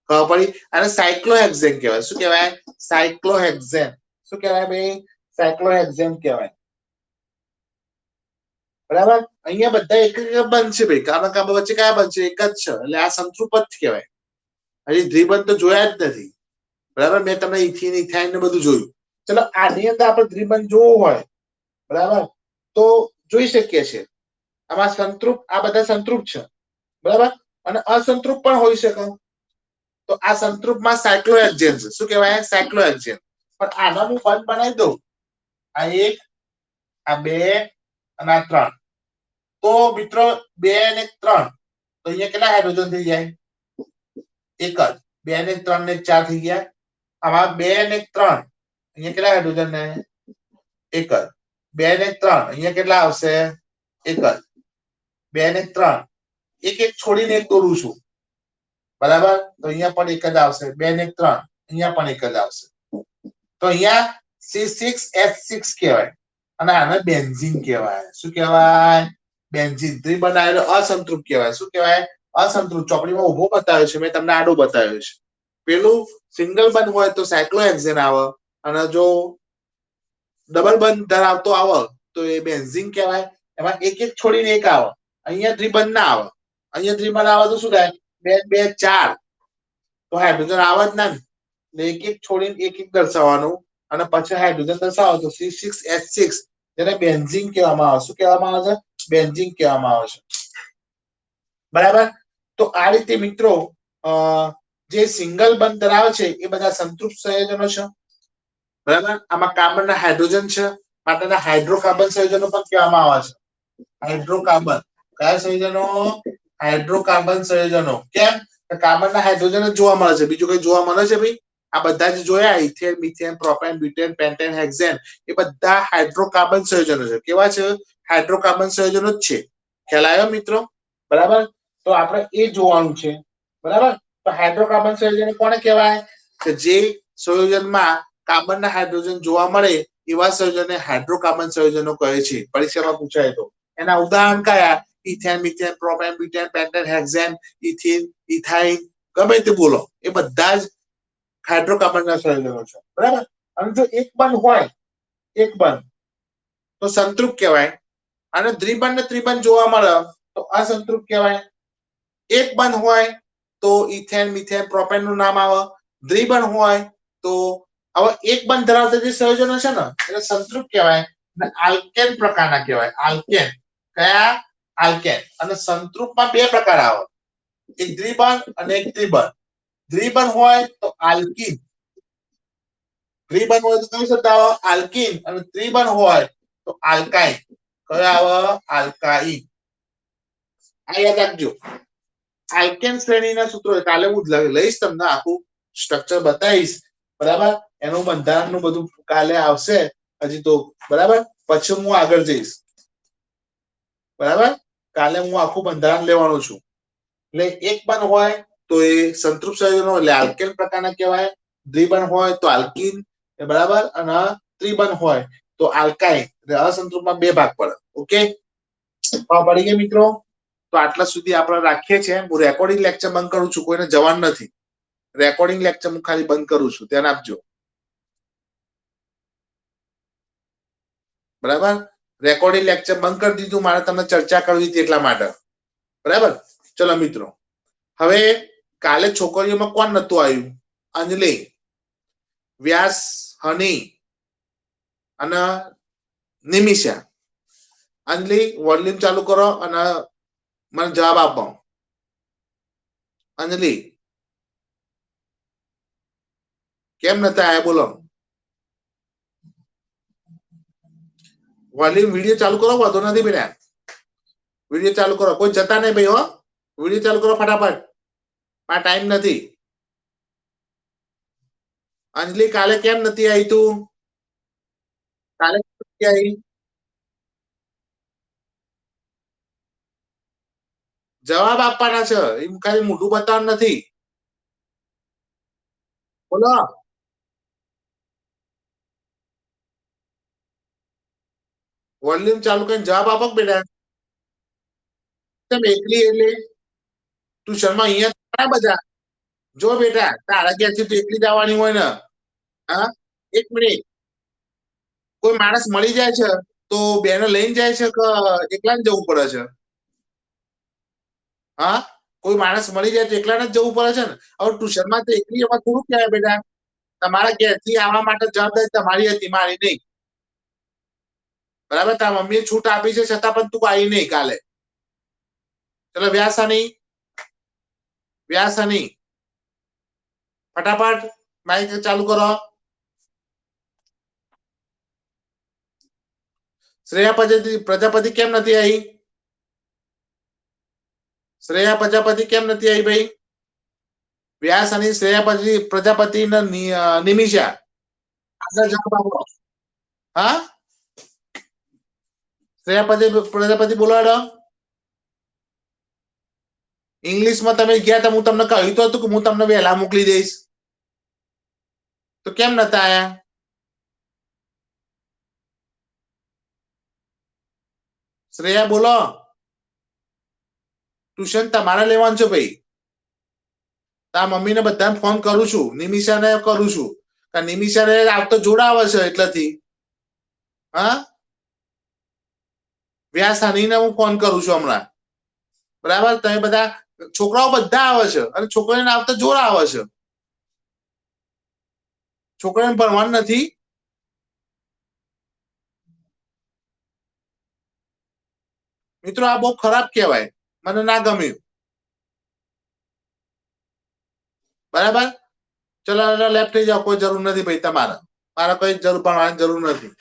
ખબર પડી અને સાયક્લોહેક્ઝેન કહેવાય શું કહેવાય સાયક્લોહેક્ઝેન શું કહેવાય ભાઈ સાયક્લોહેક્ઝેન કહેવાય બરાબર અહીંયા બધા એક એક બંધ છે ભાઈ કાર્બન કાર્બન વચ્ચે કયા બંધ છે એક જ છે એટલે આ સંતૃપ્ત જ કહેવાય હજી દ્વિબંધ તો જોયા જ નથી બરાબર મેં તમને ઇથિન ઇથાઇન ને બધું જોયું ચલો આની અંદર આપણે દ્વિબંધ જોવો હોય બરાબર તો જોઈ શકીએ છીએ આમાં સંતૃપ્ત આ બધા સંતૃપ્ત છે બરાબર અને અસંતૃપ્ત પણ હોઈ શકે તો આ સંતૃપ્તમાં સાયક્લોહેક્ઝેન છે શું કહેવાય સાયક્લોહેક્ઝેન પણ આનો હું બંધ બનાવી દઉં આ 1 આ 2 અને આ 3 તો મિત્રો 2 અને 3 તો અહીંયા કેટલા હાઇડ્રોજન થઈ જાય એક જ 2 ને 3 ને 4 થઈ ગયા આમાં 2 ને 3 અહીંયા કેટલા હાઇડ્રોજન ને એક જ 2 ને 3 અહીંયા કેટલા આવશે એક જ 2 ને 3 એક એક છોડીને એક દોરું છું બરાબર તો અહીંયા પણ એક જ આવશે 2 ને 3 અહીંયા પણ એક જ આવશે તો અહીંયા C6H6 કહેવાય અને આને બેન્ઝીન કહેવાય શું કહેવાય બેન્ઝીન દ્વિબંધ આવેલો અસંતૃપ્ત કહેવાય શું કહેવાય અસંતૃપ્ત ચોપડીમાં ઉભો બતાવ્યો છે મેં તમને આડો બતાવ્યો છે પેલું સિંગલ બંધ હોય તો સાયક્લોહેક્ઝેન આવે અને જો ડબલ બંધ ધરાવતો આવે તો એ બેન્ઝીન કહેવાય એમાં એક એક છોડીને એક આવે અહીંયા દ્વિબંધ ના આવે અહીંયા દ્વિબંધ આવે તો શું થાય 2 2 4 તો હાઇડ્રોજન આવે જ ના ને એક એક છોડીને એક એક દર્શાવવાનું અને પછી હાઇડ્રોજન દર્શાવો તો C6H6 જેને બેન્ઝીન કહેવામાં આવે શું કહેવામાં આવે છે બેન્ઝીન કહેવામાં આવે છે બરાબર તો આ રીતે મિત્રો જે સિંગલ બંધ ધરાવે છે એ બધા સંતૃપ્ત સંયોજનો છે બરાબર આમાં કાર્બનના હાઇડ્રોજન છે માટેના હાઇડ્રોકાર્બન સંયોજનો પણ કહેવામાં આવે છે હાઇડ્રોકાર્બન કયા સંયોજનો હાઇડ્રોકાર્બન સંયોજનો કેમ કાર્બનના હાઇડ્રોજન જ જોવા મળે છે બીજું કઈ જોવા મળે છે ભાઈ આ બધા જે જોયા ethane methane propane butane pentane hexane એ બધા હાઇડ્રોકાર્બન સંયોજનો છે કેવા છે હાઇડ્રોકાર્બન સંયોજનો જ છે ખ્યાલ આવ્યો મિત્રો બરાબર તો આપણે એ જોવાનું છે બરાબર તો હાઇડ્રોકાર્બન સંયોજનો કોને કહેવાય કે જે સંયોજનમાં કાર્બનના હાઇડ્રોજન જોવા મળે એવા સંયોજનને હાઇડ્રોકાર્બન સંયોજનો કહે છે પરીક્ષામાં પૂછાય તો એના ઉદાહરણ કયા ethane methane propane butane pentane hexane ethene ethyne ગમે તે બોલો એ બધા જ હાઇડ્રોકાર્બનના સંયોજનો છે બરાબર અને જો એક બંધ હોય એક બંધ તો સંતૃપ્ત કહેવાય અને દ્વિબંધ ને ત્રિબંધ જોવા મળે તો અસંતૃપ્ત કહેવાય એક બંધ હોય તો ઇથેન મિથેન પ્રોપેન નું નામ આવે દ્વિબંધ હોય તો હવે એક બંધ ધરાવતા જે સંયોજનો છે ને એને સંતૃપ્ત કહેવાય અને આલ્કેન પ્રકારના કહેવાય આલ્કેન કયા આલ્કેન અને સંતૃપ્તમાં બે પ્રકાર આવે એક દ્વિબંધ અને એક ત્રિબંધ દ્વિબંધ હોય તો આલ્કીન દ્વિબંધ હોય તો કઈ શબ્દ આવે આલ્કીન અને ત્રિબંધ હોય તો આલ્કાઇન કયો આવે આલ્કાઇન આ યાદ રાખજો આલ્કેન શ્રેણીના સૂત્રો કાલે હું લઈશ તમને આખું સ્ટ્રક્ચર બતાવીશ બરાબર એનું બંધારણનું બધું કાલે આવશે હજી તો બરાબર પછી હું આગળ જઈશ બરાબર કાલે હું આખું બંધારણ લેવાનું છું એટલે એક બંધ હોય તો એ સંતૃપ્ત સંયોજનો એટલે આલ્કેન પ્રકારના કહેવાય દ્વિબંધ હોય તો આલ્કીન બરાબર અને ત્રિબંધ હોય તો આલ્કાઇન એટલે અસંતૃપ્તમાં બે ભાગ પડે ઓકે પડી ગયા મિત્રો તો આટલા સુધી આપણે રાખીએ છીએ હું રેકોર્ડિંગ લેક્ચર બંધ કરું છું કોઈને જવાનું નથી રેકોર્ડિંગ લેક્ચર હું ખાલી બંધ કરું છું ધ્યાન આપજો બરાબર. રેકોર્ડિંગ લેક્ચર બંધ કરી દીધું, મારે તમને ચર્ચા કરવી હતી એટલા માટે. બરાબર. ચલો મિત્રો, હવે કાલે છોકરીઓમાં કોણ નતું આવ્યું? અંજલિ, વ્યાસ, હની અને નિમિષા. અંજલિ, વોલ્યુમ ચાલુ કરો અને મને જવાબ આપો. અંજલિ, કેમ નતા આયા બોલો? વોલ્યુમ વિડીયો ચાલુ કરો, વાંધો નથી બેટા. વિડીયો ચાલુ કરો, કોઈ જતા નહીં ભાઈ. હો, વિડીયો ચાલુ કરો ફટાફટ, આ ટાઈમ નથી. અંજલિ, કાલે કેમ નથી આવી તું? કાલે નથી આવી? જવાબ આપવાના છે, એમ ખાલી મોઢું બતાવવાનું નથી. બોલો. વોલ્યુમ ચાલુ કરીને જવાબ આપો બેટા. તમે એકલી એટલે ટ્યુશનમાં અહીંયા ઘણા બધા. જો બેટા, તારા ઘેરથી તો એકલી જવાની હોય ને? હા, એક મિનિટ. કોઈ માણસ મળી જાય છે તો બેને લઈને જાય છે કે એકલા જ જવું પડે છે? હા, કોઈ માણસ મળી જાય તો એકલા જ જવું પડે છે ને? હવે ટ્યુશનમાં તો એકલી એમાં થોડું કહેવાય બેટા. તમારા ઘેરથી આવવા માટે જવાબદારી તમારી હતી, મારી નહીં. બરાબર. તારા મમ્મીએ છૂટ આપી છે છતાં પણ તું આવી નહીં કાલે. ચલો વ્યાસની, વ્યાસની ફટાફટ માઇક ચાલુ કરો. શ્રેયા પ્રજાપતિ કેમ નથી આવી? શ્રેયા પ્રજાપતિ કેમ નથી આવી ભાઈ? વ્યાસ અને શ્રેયા પ્રજાપતિ નિમિષા, આગળ જવાબ આપો. હા, શ્રેયા પ્રજાપતિ બોલાડો. ઇંગ્લિશમાં તમે ગયા તો હું તમને કહ્યું તો હતું કે હું તમને વહેલા મોકલી દઈશ, તો કેમ નતા આયા? શ્રેયા બોલો. ટ્યુશન તમારે લેવાનું છે ભાઈ. તારા મમ્મીને બધાને ફોન કરું છું, નિમિષાને કરું છું. નિમિષાને આવતો જોડાવે છે એટલેથી. હા, વ્યાસ હનીને હું ફોન કરું છું હમણાં. બરાબર. તમે બધા છોકરાઓ બધા આવે છે અને છોકરીઓને આવતા જોર આવે છે. છોકરાને ભણવાનું નથી. મિત્રો, આ બહુ ખરાબ કહેવાય, મને ના ગમ્યું. બરાબર. ચલો લેફ્ટ થઈ જાઓ, કોઈ જરૂર નથી ભાઈ તમારે. મારે કોઈ જરૂર ભણવાની જરૂર નથી.